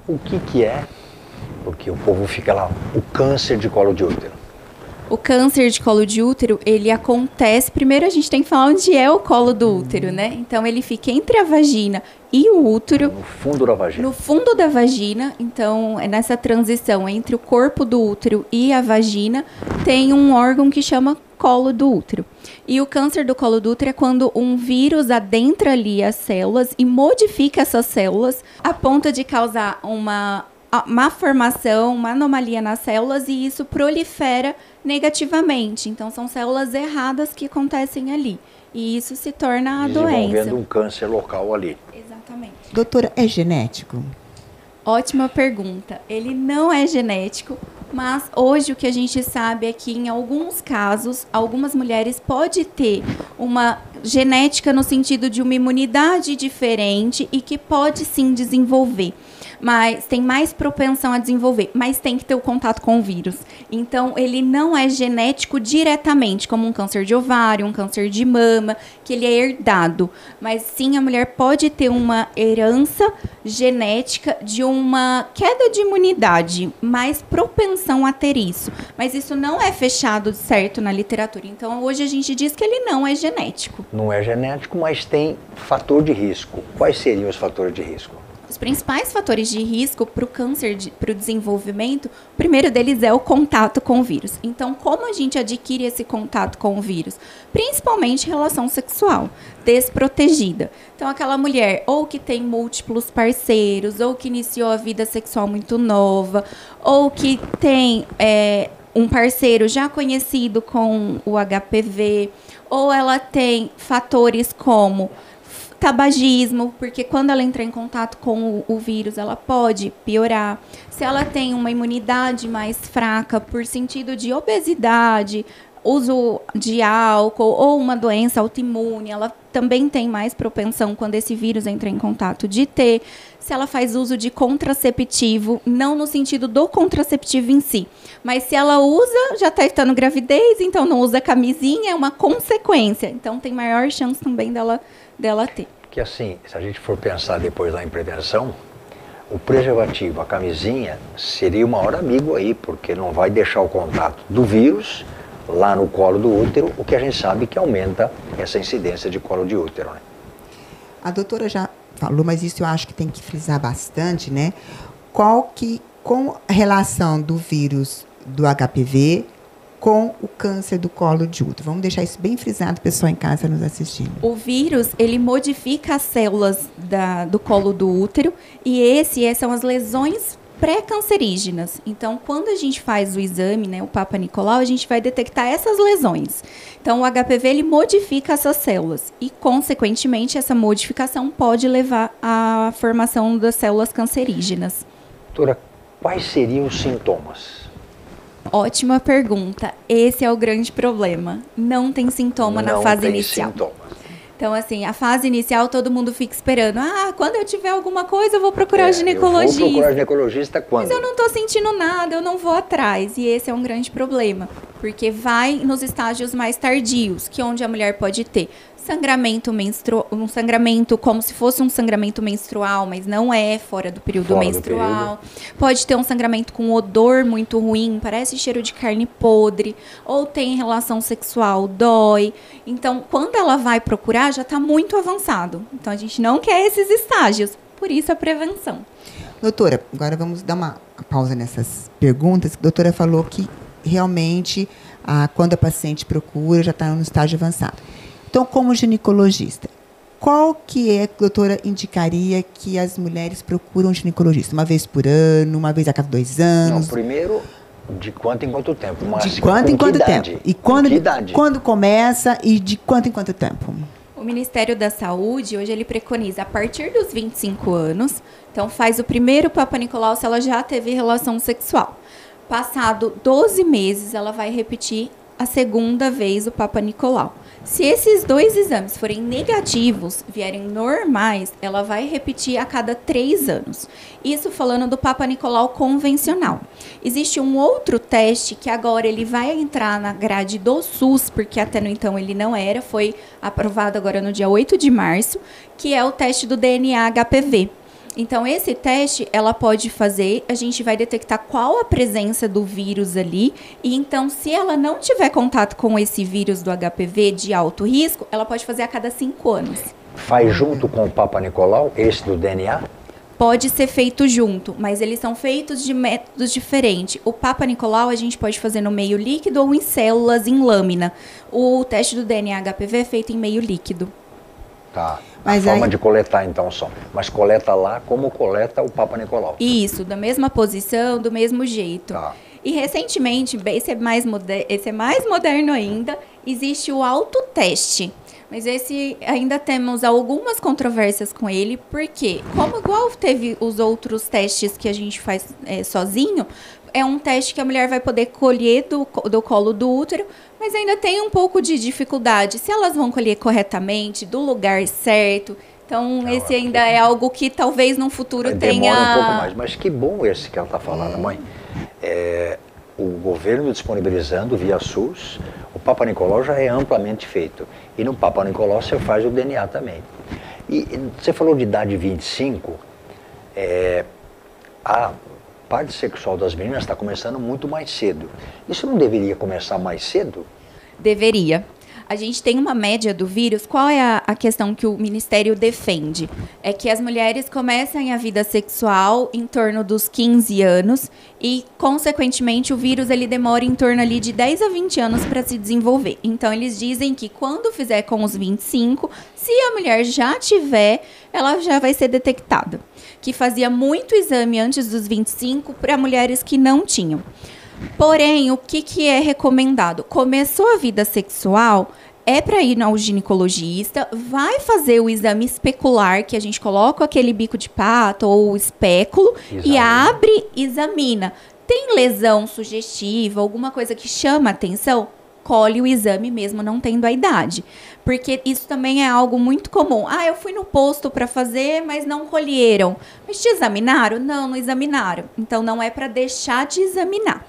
O que é, porque o povo fica lá, o câncer de colo de útero? O câncer de colo de útero, ele acontece... Primeiro a gente tem que falar onde é o colo do útero, né? Então ele fica entre a vagina e o útero. No fundo da vagina. No fundo da vagina. Então, nessa transição entre o corpo do útero e a vagina, tem um órgão que chama colo do útero. E o câncer do colo do útero é quando um vírus adentra ali as células e modifica essas células a ponto de causar uma má formação, uma anomalia nas células e isso prolifera negativamente. Então, são células erradas que acontecem ali. E isso se torna a doença. Desenvolvendo um câncer local ali. Exatamente. Doutora, é genético? Ótima pergunta. Ele não é genético, mas hoje o que a gente sabe é que em alguns casos, algumas mulheres podem ter uma genética no sentido de uma imunidade diferente e que pode sim desenvolver. Mas tem mais propensão a desenvolver, mas tem que ter o contato com o vírus. Então, ele não é genético diretamente, como um câncer de ovário, um câncer de mama, que ele é herdado. Mas sim, a mulher pode ter uma herança genética de uma queda de imunidade, mais propensão a ter isso. Mas isso não é fechado certo na literatura. Então, hoje a gente diz que ele não é genético. Não é genético, mas tem fator de risco. Quais seriam os fatores de risco? Os principais fatores de risco para o câncer, para o desenvolvimento, o primeiro deles é o contato com o vírus. Então, como a gente adquire esse contato com o vírus? Principalmente relação sexual, desprotegida. Então, aquela mulher ou que tem múltiplos parceiros, ou que iniciou a vida sexual muito nova, ou que tem um parceiro já conhecido com o HPV, ou ela tem fatores como tabagismo, porque quando ela entra em contato com o vírus, ela pode piorar. Se ela tem uma imunidade mais fraca por sentido de obesidade, uso de álcool ou uma doença autoimune, ela também tem mais propensão quando esse vírus entra em contato de ter. Se ela faz uso de contraceptivo, não no sentido do contraceptivo em si, mas se ela usa, já está evitando gravidez, então não usa camisinha, é uma consequência. Então tem maior chance também dela ter. Que assim, se a gente for pensar depois lá em prevenção, o preservativo, a camisinha, seria o maior amigo aí, porque não vai deixar o contato do vírus lá no colo do útero, o que a gente sabe que aumenta essa incidência de colo de útero, né? A doutora já falou, mas isso eu acho que tem que frisar bastante, né? Com a relação do vírus do HPV com o câncer do colo de útero. Vamos deixar isso bem frisado, pessoal em casa nos assistindo. O vírus, ele modifica as células do colo do útero e essas são as lesões pré-cancerígenas. Então, quando a gente faz o exame, né, o Papa Nicolau, a gente vai detectar essas lesões. Então, o HPV, ele modifica essas células e, consequentemente, essa modificação pode levar à formação das células cancerígenas. Doutora, quais seriam os sintomas? Ótima pergunta. Esse é o grande problema. Não tem sintoma na fase inicial. Sintomas. Então, assim, a fase inicial todo mundo fica esperando. Quando eu tiver alguma coisa, eu vou procurar ginecologista. Eu vou procurar ginecologista quando? Mas eu não estou sentindo nada, eu não vou atrás. E esse é um grande problema. Porque vai nos estágios mais tardios, que é onde a mulher pode ter sangramento menstrual, um sangramento como se fosse um sangramento menstrual, mas não é, fora do período menstrual. Pode ter um sangramento com odor muito ruim, parece cheiro de carne podre, ou tem relação sexual, dói. Então, quando ela vai procurar, já está muito avançado. Então, a gente não quer esses estágios, por isso a prevenção. Doutora, agora vamos dar uma pausa nessas perguntas. A doutora falou que realmente, quando a paciente procura, já está no estágio avançado. Então, como ginecologista, qual que é que a doutora indicaria que as mulheres procuram um ginecologista? Uma vez por ano, uma vez a cada 2 anos? Não, primeiro, de quanto em quanto tempo? Mas de quanto em quanto tempo? E quando começa e de quanto em quanto tempo? O Ministério da Saúde, hoje, ele preconiza a partir dos 25 anos. Então, faz o primeiro Papa Nicolau se ela já teve relação sexual. Passado 12 meses, ela vai repetir a segunda vez o Papa Nicolau. Se esses 2 exames forem negativos, vierem normais, ela vai repetir a cada 3 anos. Isso falando do Papa Nicolau convencional. Existe um outro teste que agora ele vai entrar na grade do SUS, porque até no então ele não era, foi aprovado agora no dia 8 de março, que é o teste do DNA HPV. Então, esse teste, ela pode fazer, a gente vai detectar qual a presença do vírus ali, e então, se ela não tiver contato com esse vírus do HPV de alto risco, ela pode fazer a cada 5 anos. Faz junto com o Papa Nicolau, esse do DNA? Pode ser feito junto, mas eles são feitos de métodos diferentes. O Papa Nicolau a gente pode fazer no meio líquido ou em células, em lâmina. O teste do DNA HPV é feito em meio líquido. Tá. Mas forma de coletar, então, só. Mas coleta lá como coleta o Papa Nicolau. Isso, da mesma posição, do mesmo jeito. Tá. E recentemente, esse é mais moderno ainda, existe o autoteste. Mas esse ainda temos algumas controvérsias com ele, porque, como igual teve os outros testes que a gente faz sozinho, é um teste que a mulher vai poder colher do colo do útero, mas ainda tem um pouco de dificuldade. Se elas vão colher corretamente, do lugar certo. Então, esse ainda é algo que talvez no futuro tenha... Demora um pouco mais, mas que bom esse que ela está falando, mãe. O governo disponibilizando via SUS, o Papa Nicolau já é amplamente feito. E no Papa Nicolau você faz o DNA também. E você falou de idade 25, a parte sexual das meninas está começando muito mais cedo. Isso não deveria começar mais cedo? Deveria. A gente tem uma média do vírus. Qual é a questão que o Ministério defende? É que as mulheres comecem a vida sexual em torno dos 15 anos e, consequentemente, o vírus ele demora em torno ali de 10 a 20 anos para se desenvolver. Então, eles dizem que quando fizer com os 25, se a mulher já tiver, ela já vai ser detectada. Que fazia muito exame antes dos 25 para mulheres que não tinham. Porém, o que é recomendado? Começou a vida sexual, é para ir ao ginecologista, vai fazer o exame especular, que a gente coloca aquele bico de pato ou o espéculo e abre, examina. Tem lesão sugestiva, alguma coisa que chama atenção? Colhe o exame mesmo não tendo a idade. Porque isso também é algo muito comum. Ah, eu fui no posto para fazer, mas não colheram. Mas te examinaram? Não, não examinaram. Então não é para deixar de examinar.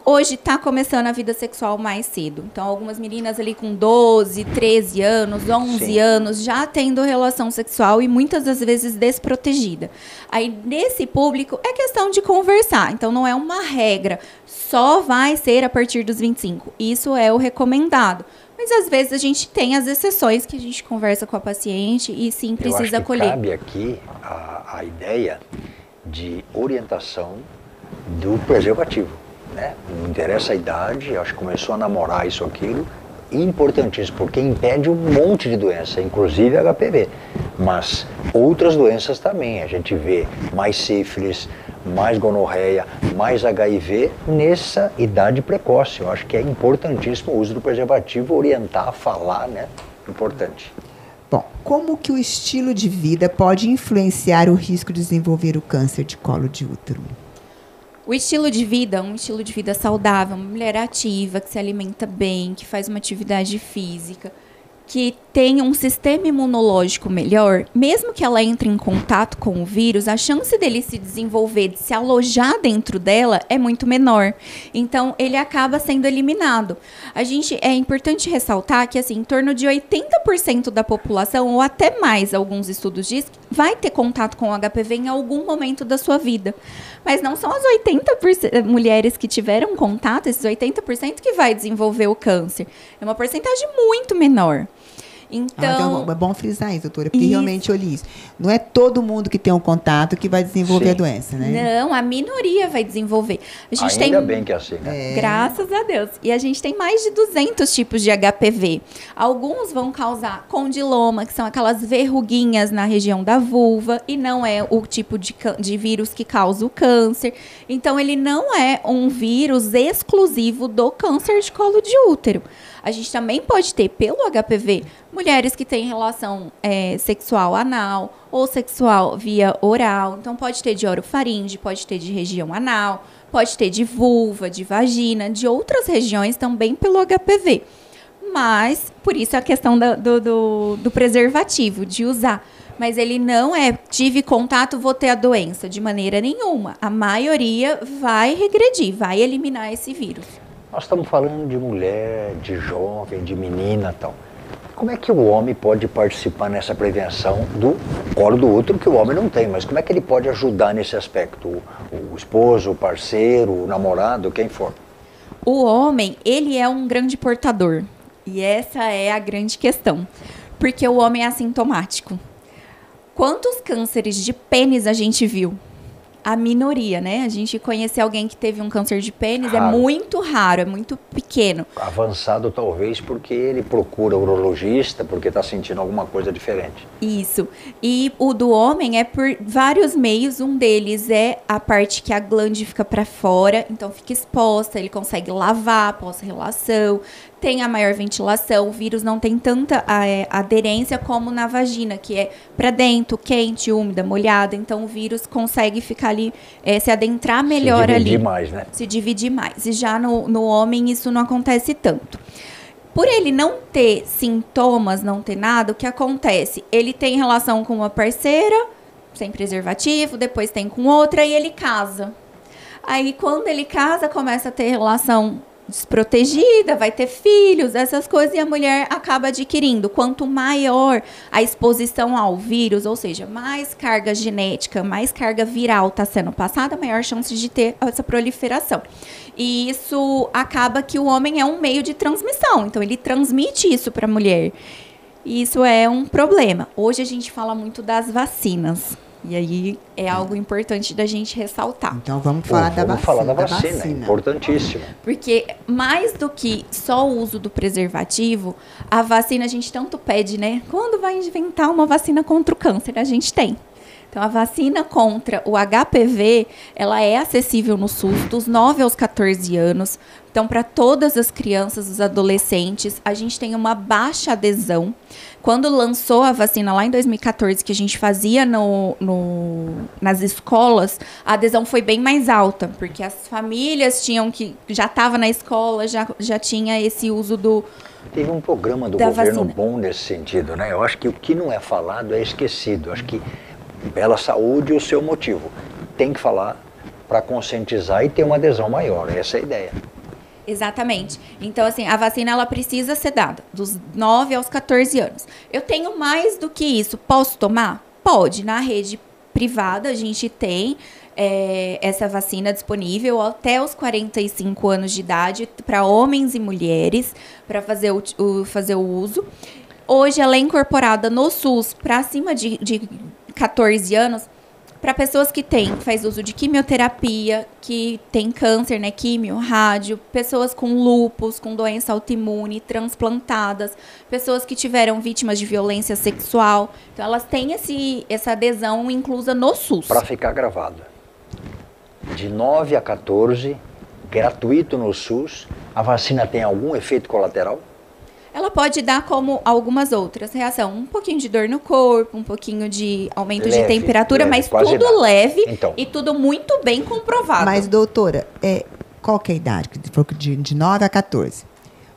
Hoje está começando a vida sexual mais cedo. Então, algumas meninas ali com 12, 13 anos, 11 anos, já tendo relação sexual e muitas das vezes desprotegida. Aí, nesse público, é questão de conversar. Então, não é uma regra. Só vai ser a partir dos 25. Isso é o recomendado. Mas, às vezes, a gente tem as exceções que a gente conversa com a paciente e, sim, precisa acolher. Cabe aqui a ideia de orientação do preservativo. Né? Não interessa a idade, acho que começou a namorar isso, aquilo, importantíssimo, porque impede um monte de doença, inclusive HPV, mas outras doenças também, a gente vê mais sífilis, mais gonorreia, mais HIV nessa idade precoce. Eu acho que é importantíssimo o uso do preservativo, orientar, falar, né? Importante. Bom, como que o estilo de vida pode influenciar o risco de desenvolver o câncer de colo de útero? O estilo de vida, um estilo de vida saudável, uma mulher ativa, que se alimenta bem, que faz uma atividade física, que tem um sistema imunológico melhor, mesmo que ela entre em contato com o vírus, a chance dele se desenvolver, de se alojar dentro dela é muito menor. Então, ele acaba sendo eliminado. É importante ressaltar que, assim, em torno de 80% da população, ou até mais, alguns estudos dizem, vai ter contato com o HPV em algum momento da sua vida. Mas não são as 80% mulheres que tiveram contato, esses 80% que vai desenvolver o câncer. É uma porcentagem muito menor. Então, é bom frisar isso, doutora, porque realmente eu li isso. Não é todo mundo que tem um contato que vai desenvolver a doença, né? Não, a minoria vai desenvolver. A gente Ainda bem que é assim, né? Graças a Deus. E a gente tem mais de 200 tipos de HPV. Alguns vão causar condiloma, que são aquelas verruguinhas na região da vulva, e não é o tipo de vírus que causa o câncer. Então, ele não é um vírus exclusivo do câncer de colo de útero. A gente também pode ter, pelo HPV, mulheres que têm relação sexual anal ou sexual via oral. Então, pode ter de orofaringe, pode ter de região anal, pode ter de vulva, de vagina, de outras regiões também pelo HPV. Mas, por isso a questão do preservativo, de usar. Mas ele não tive contato, vou ter a doença, de maneira nenhuma. A maioria vai regredir, vai eliminar esse vírus. Nós estamos falando de mulher, de jovem, de menina e tal. Como é que o homem pode participar nessa prevenção do colo do útero, que o homem não tem, mas como é que ele pode ajudar nesse aspecto? O esposo, o parceiro, o namorado, quem for? O homem, ele é um grande portador. E essa é a grande questão. Porque o homem é assintomático. Quantos cânceres de pênis a gente viu? A minoria, né? A gente conhecer alguém que teve um câncer de pênis é muito raro, é muito pequeno. Avançado talvez porque ele procura urologista, porque está sentindo alguma coisa diferente. Isso. E o do homem é por vários meios. Um deles é a parte que a glande fica para fora, então fica exposta, ele consegue lavar pós-relação, tem a maior ventilação, o vírus não tem tanta aderência como na vagina, que é para dentro, quente, úmida, molhada. Então o vírus consegue ficar ali, se adentrar melhor ali. Se dividir mais, né? Se dividir mais. E já no homem isso não acontece tanto. Por ele não ter sintomas, não ter nada, o que acontece? Ele tem relação com uma parceira, sem preservativo, depois tem com outra e ele casa. Aí quando ele casa, começa a ter relação desprotegida, vai ter filhos, essas coisas, e a mulher acaba adquirindo. Quanto maior a exposição ao vírus, ou seja, mais carga genética, mais carga viral está sendo passada, maior chance de ter essa proliferação. E isso acaba que o homem é um meio de transmissão, então ele transmite isso para a mulher. E isso é um problema. Hoje a gente fala muito das vacinas. E aí é algo importante da gente ressaltar. Então vamos falar da vacina. Vamos falar da vacina, importantíssimo. Porque mais do que só o uso do preservativo, a vacina a gente tanto pede, né? Quando vai inventar uma vacina contra o câncer? A gente tem. Então, a vacina contra o HPV, ela é acessível no SUS dos 9 aos 14 anos. Então, para todas as crianças, os adolescentes, a gente tem uma baixa adesão. Quando lançou a vacina lá em 2014, que a gente fazia nas escolas, a adesão foi bem mais alta, porque as famílias já estava na escola, já tinha esse uso Teve um programa do governo bom nesse sentido, né? Eu acho que o que não é falado é esquecido. Eu acho que Bela Saúde é o seu motivo. Tem que falar para conscientizar e ter uma adesão maior. Essa é a ideia. Exatamente. Então, assim, a vacina ela precisa ser dada dos 9 aos 14 anos. Eu tenho mais do que isso. Posso tomar? Pode. Na rede privada, a gente tem essa vacina disponível até os 45 anos de idade para homens e mulheres para fazer o uso. Hoje, ela é incorporada no SUS para acima de 14 anos para pessoas que faz uso de quimioterapia, que tem câncer, né, químio, rádio, pessoas com lúpus, com doença autoimune, transplantadas, pessoas que tiveram vítimas de violência sexual. Então, elas têm essa adesão inclusa no SUS. Para ficar gravado. De 9 a 14, gratuito no SUS, a vacina tem algum efeito colateral? Ela pode dar como algumas outras reações. Um pouquinho de dor no corpo, um pouquinho de aumento de temperatura, mas tudo leve e tudo muito bem comprovado. Mas, doutora, qual que é a idade? De 9 a 14.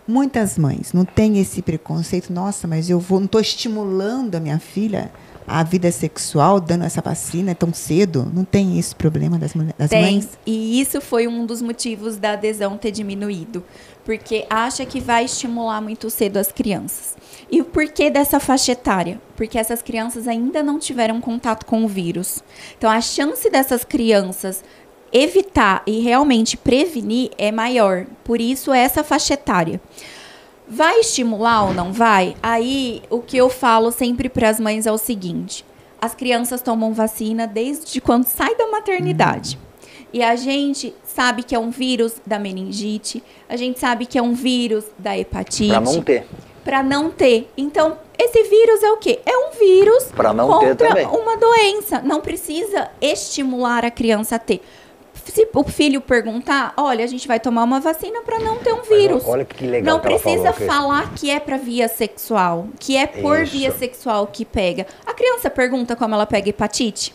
Muitas mães não têm esse preconceito. Nossa, mas eu não estou estimulando a minha filha a vida sexual dando essa vacina tão cedo? Não tem esse problema das mães? E isso foi um dos motivos da adesão ter diminuído. Porque acha que vai estimular muito cedo as crianças. E o porquê dessa faixa etária? Porque essas crianças ainda não tiveram contato com o vírus. Então, a chance dessas crianças evitar e realmente prevenir é maior. Por isso, essa faixa etária. Vai estimular ou não vai? Aí, o que eu falo sempre para as mães é o seguinte. As crianças tomam vacina desde quando sai da maternidade. E a gente sabe que é um vírus da meningite, a gente sabe que é um vírus da hepatite. Para não ter. Para não ter. Então, esse vírus é o quê? É um vírus contra uma doença. Não precisa estimular a criança a ter. Se o filho perguntar, olha, a gente vai tomar uma vacina para não ter um vírus. Olha que legal. Não precisa falar que é para via sexual, que é por via sexual que pega. A criança pergunta como ela pega hepatite?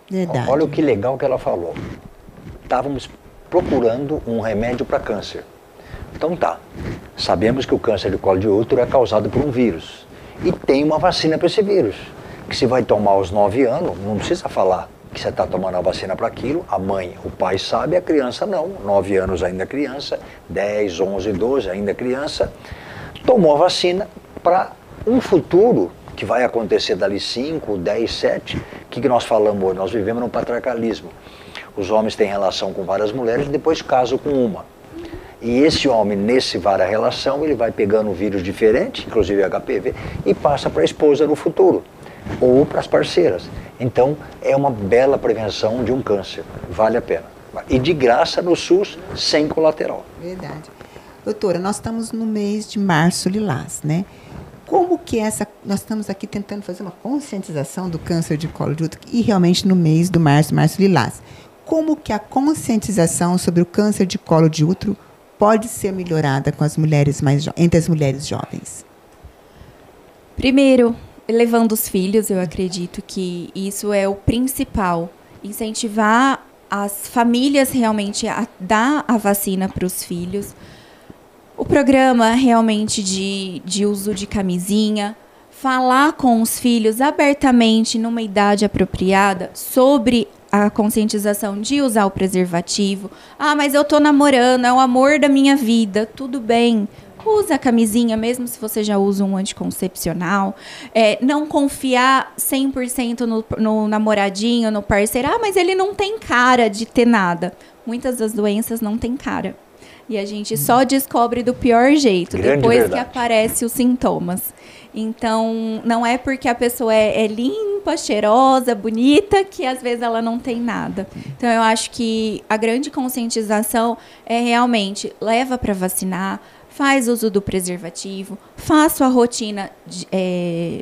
Verdade. Olha o que legal que ela falou. Estávamos procurando um remédio para câncer. Então sabemos que o câncer de colo de útero é causado por um vírus. E tem uma vacina para esse vírus. Que se vai tomar aos 9 anos, não precisa falar que você está tomando a vacina para aquilo. A mãe, o pai sabe, a criança não. 9 anos ainda criança, 10, 11, 12 ainda criança. Tomou a vacina para um futuro que vai acontecer dali 5, 10, 7. O que nós falamos hoje? Nós vivemos num patriarcalismo. Os homens têm relação com várias mulheres e depois casam com uma. E esse homem, nesse várias relação, ele vai pegando um vírus diferente, inclusive HPV, e passa para a esposa no futuro, ou para as parceiras. Então, é uma bela prevenção de um câncer, vale a pena. E de graça no SUS, sem colateral. Verdade. Doutora, nós estamos no mês de Março Lilás, né? Como que nós estamos aqui tentando fazer uma conscientização do câncer de colo de útero e realmente no mês do Março Lilás. Como que a conscientização sobre o câncer de colo de útero pode ser melhorada com as mulheres entre as mulheres jovens? Primeiro, levando os filhos, eu acredito que isso é o principal. Incentivar as famílias realmente a dar a vacina para os filhos. O programa realmente de uso de camisinha. Falar com os filhos abertamente, numa idade apropriada, sobre a conscientização de usar o preservativo. Ah, mas eu tô namorando, é o amor da minha vida. Tudo bem. Usa a camisinha, mesmo se você já usa um anticoncepcional. Não confiar 100% no namoradinho, no parceiro. Ah, mas ele não tem cara de ter nada. Muitas das doenças não têm cara. E a gente só descobre do pior jeito, depois que aparecem os sintomas. Então, não é porque a pessoa é limpa, cheirosa, bonita, que às vezes ela não tem nada. Então, eu acho que a grande conscientização é realmente leva para vacinar, faz uso do preservativo, faça a rotina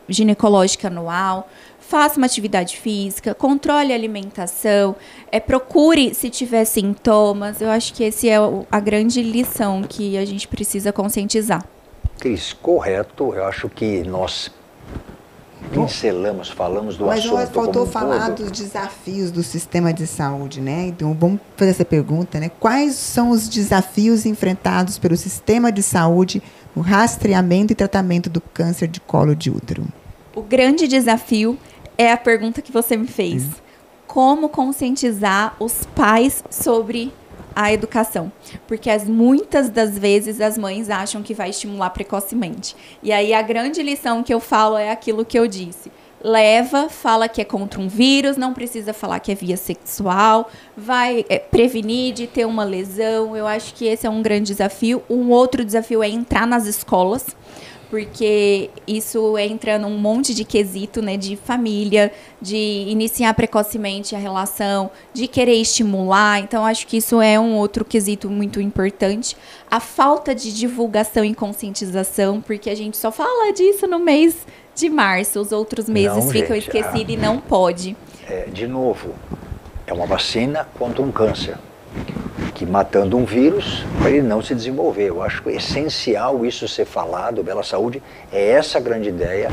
ginecológica anual, faça uma atividade física, controle a alimentação, procure se tiver sintomas. Eu acho que esse é a grande lição que a gente precisa conscientizar. Cris, correto. Eu acho que nós pincelamos, falamos do assunto. Mas faltou como falar todo. dos desafios do sistema de saúde, né? Então vamos fazer essa pergunta, né? Quais são os desafios enfrentados pelo sistema de saúde no rastreamento e tratamento do câncer de colo de útero? O grande desafio é a pergunta que você me fez. Como conscientizar os pais sobre a educação? Porque muitas das vezes as mães acham que vai estimular precocemente. E aí a grande lição que eu falo é aquilo que eu disse. Fala que é contra um vírus, não precisa falar que é via sexual, vai prevenir de ter uma lesão. Eu acho que esse é um grande desafio. Um outro desafio é entrar nas escolas, porque isso entra num monte de quesito, né, de família, de iniciar precocemente a relação, de querer estimular. Então, acho que isso é um outro quesito muito importante. A falta de divulgação e conscientização, porque a gente só fala disso no mês de março, os outros meses ficam esquecidos e não pode. De novo, é uma vacina contra um câncer, que matando um vírus para ele não se desenvolver. Eu acho essencial isso ser falado. Bela Saúde é essa a grande ideia.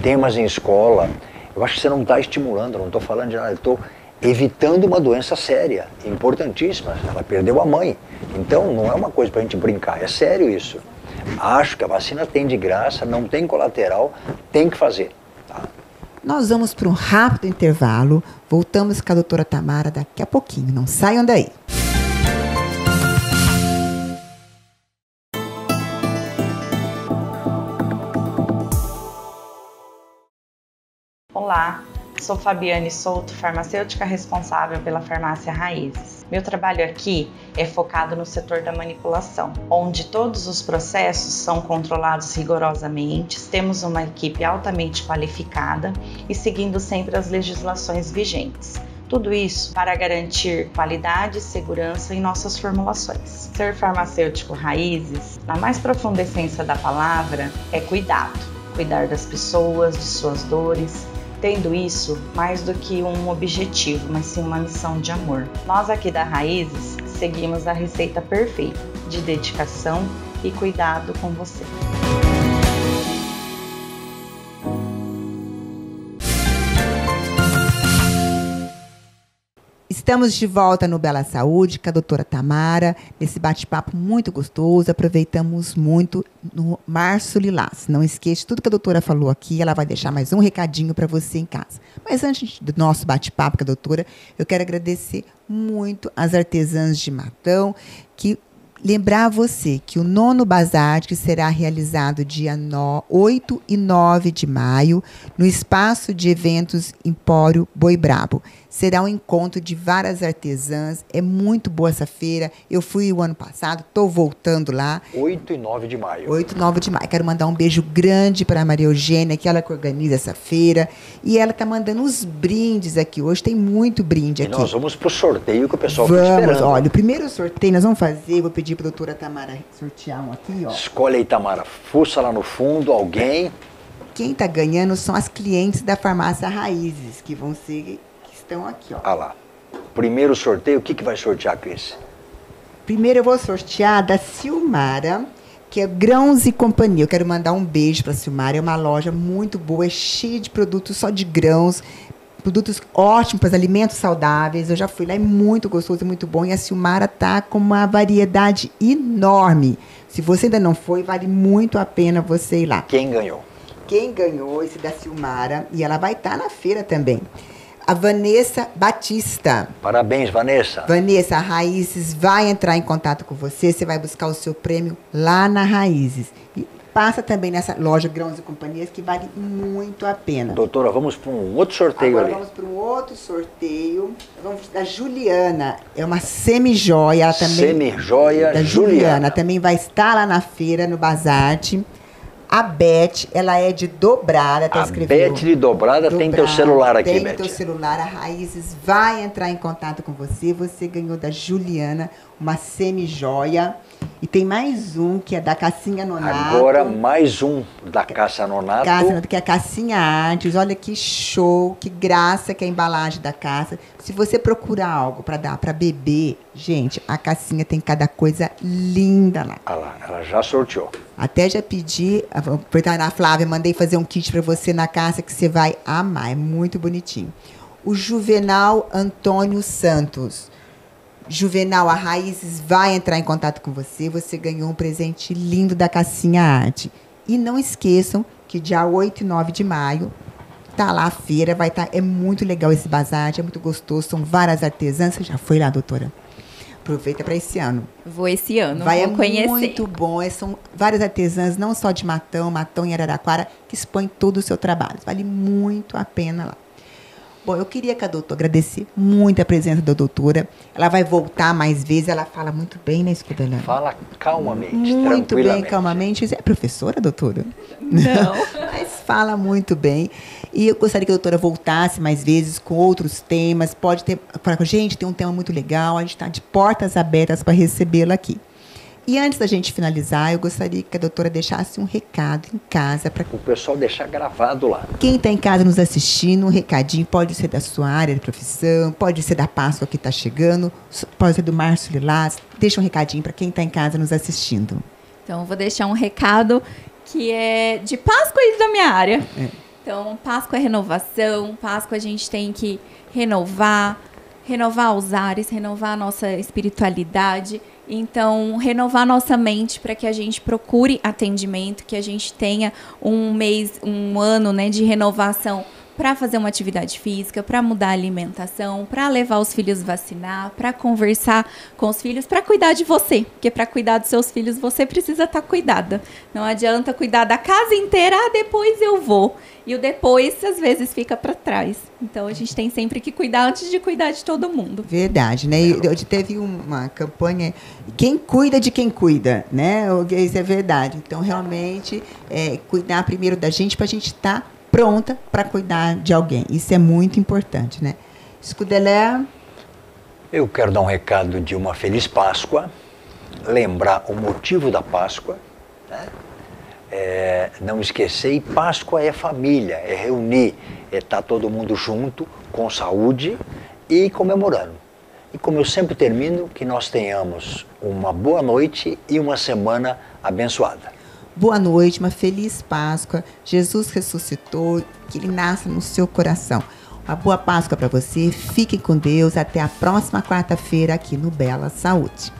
Temas em escola, eu acho que você não está estimulando, não estou falando de nada, eu estou evitando uma doença séria, importantíssima. Ela perdeu a mãe, então não é uma coisa para a gente brincar, é sério isso. Acho que a vacina tem de graça, não tem colateral, tem que fazer. Tá? Nós vamos para um rápido intervalo, voltamos com a doutora Tamara daqui a pouquinho, não saiam daí. Olá, sou Fabiane Souto, farmacêutica responsável pela farmácia Raízes. Meu trabalho aqui é focado no setor da manipulação, onde todos os processos são controlados rigorosamente, temos uma equipe altamente qualificada e seguindo sempre as legislações vigentes. Tudo isso para garantir qualidade e segurança em nossas formulações. Ser farmacêutico Raízes, na mais profunda essência da palavra, é cuidado. Cuidar das pessoas, de suas dores, tendo isso mais do que um objetivo, mas sim uma missão de amor. Nós aqui da Raízes seguimos a receita perfeita de dedicação e cuidado com você. Estamos de volta no Bela Saúde com a doutora Tamara, nesse bate-papo muito gostoso. Aproveitamos muito no Março Lilás. Não esqueça, tudo que a doutora falou aqui, ela vai deixar mais um recadinho para você em casa. Mas antes do nosso bate-papo com a doutora, eu quero agradecer muito às artesãs de Matão, que lembrar você que o 9º Bazar, que será realizado dia 8 e 9 de maio, no espaço de eventos Empório Boi Brabo. Será um encontro de várias artesãs, é muito boa essa feira. Eu fui o ano passado, estou voltando lá. 8 e 9 de maio. 8 e 9 de maio. Quero mandar um beijo grande para a Maria Eugênia, que ela que organiza essa feira. E ela está mandando os brindes aqui. Hoje tem muito brinde aqui. E nós vamos para o sorteio que o pessoal está esperando. Olha, o primeiro sorteio nós vamos fazer, vou pedir para a doutora Tamara sortear um aqui. Ó. Escolhe aí, Tamara. Fuça lá no fundo, alguém. Quem está ganhando são as clientes da farmácia Raízes, que vão ser... Estão aqui, ó. Ah lá. Primeiro sorteio, o que vai sortear, Cris? Primeiro eu vou sortear da Silmara, que é Grãos e Companhia. Eu quero mandar um beijo para a Silmara. É uma loja muito boa, é cheia de produtos só de grãos, produtos ótimos para alimentos saudáveis. Eu já fui lá, é muito gostoso, é muito bom. E a Silmara tá com uma variedade enorme. Se você ainda não foi, vale muito a pena você ir lá. Quem ganhou? Quem ganhou esse da Silmara, e ela vai estar na feira também. A Vanessa Batista. Parabéns, Vanessa. Vanessa, a Raízes vai entrar em contato com você. Você vai buscar o seu prêmio lá na Raízes. E passa também nessa loja Grãos e Companhias, que vale muito a pena. Doutora, vamos para um outro sorteio. Agora ali. Vamos para um outro sorteio. Vamos da Juliana. É uma semi-joia. Ela também, semi-joia da Juliana. Também vai estar lá na feira, no Bazarte. A Beth, ela é de Dobrada, tá escrevendo. A Beth de Dobrada tem teu celular aqui, Beth. Tem teu celular, a Raízes vai entrar em contato com você. Você ganhou da Juliana uma semi-joia. E tem mais um, que é da Cassinha Nonato. Agora mais um da Cássia Nonato. Que é a Cassinha Artes. Olha que show, que graça que é a embalagem da Cássia. Se você procurar algo para dar para beber, gente, a Cassinha tem cada coisa linda lá. Olha lá, ela já sorteou. Até já pedi, vou aproveitar na Flávia, mandei fazer um kit para você na Cássia que você vai amar, é muito bonitinho. O Juvenal Antônio Santos. Juvenal, a Raízes vai entrar em contato com você. Você ganhou um presente lindo da Cassinha Arte. E não esqueçam que dia 8 e 9 de maio tá lá a feira, vai estar. É muito legal esse bazar, é muito gostoso. São várias artesãs. Você já foi lá, doutora? Aproveita para esse ano. Vou esse ano, vou conhecer. É muito bom. São várias artesãs, não só de Matão e Araraquara, que expõem todo o seu trabalho. Vale muito a pena lá. Bom, eu queria que a doutora agradecer muito a presença da doutora. Ela vai voltar mais vezes, ela fala muito bem, né, Escudelã? Fala calmamente, muito bem, calmamente. É professora, doutora? Não. Mas fala muito bem. E eu gostaria que a doutora voltasse mais vezes com outros temas. Pode ter, falar com a gente, tem um tema muito legal, a gente está de portas abertas para recebê-la aqui. E antes da gente finalizar, eu gostaria que a doutora deixasse um recado em casa para o pessoal deixar gravado lá. Quem está em casa nos assistindo, um recadinho, pode ser da sua área de profissão, pode ser da Páscoa que está chegando, pode ser do Márcio Lilás. Deixa um recadinho para quem está em casa nos assistindo. Então, eu vou deixar um recado que é de Páscoa e da minha área. Então, Páscoa é renovação, Páscoa a gente tem que renovar os ares, renovar a nossa espiritualidade. Então, renovar nossa mente para que a gente procure atendimento, que a gente tenha um ano, né, de renovação para fazer uma atividade física, para mudar a alimentação, para levar os filhos vacinar, para conversar com os filhos, para cuidar de você. Porque para cuidar dos seus filhos, você precisa estar cuidada. Não adianta cuidar da casa inteira, depois eu vou. E o depois, às vezes, fica para trás. Então, a gente tem sempre que cuidar antes de cuidar de todo mundo. Verdade, né? Hoje teve uma campanha, quem cuida de quem cuida, né? Isso é verdade. Então, realmente, cuidar primeiro da gente para a gente estar pronta para cuidar de alguém. Isso é muito importante, né? Escudelé. Eu quero dar um recado de uma Feliz Páscoa, lembrar o motivo da Páscoa, né? Não esquecer, e Páscoa é família, é reunir, é estar todo mundo junto, com saúde e comemorando. E como eu sempre termino, que nós tenhamos uma boa noite e uma semana abençoada. Boa noite, uma feliz Páscoa. Jesus ressuscitou, que Ele nasça no seu coração. Uma boa Páscoa para você. Fiquem com Deus. Até a próxima quarta-feira aqui no Bela Saúde.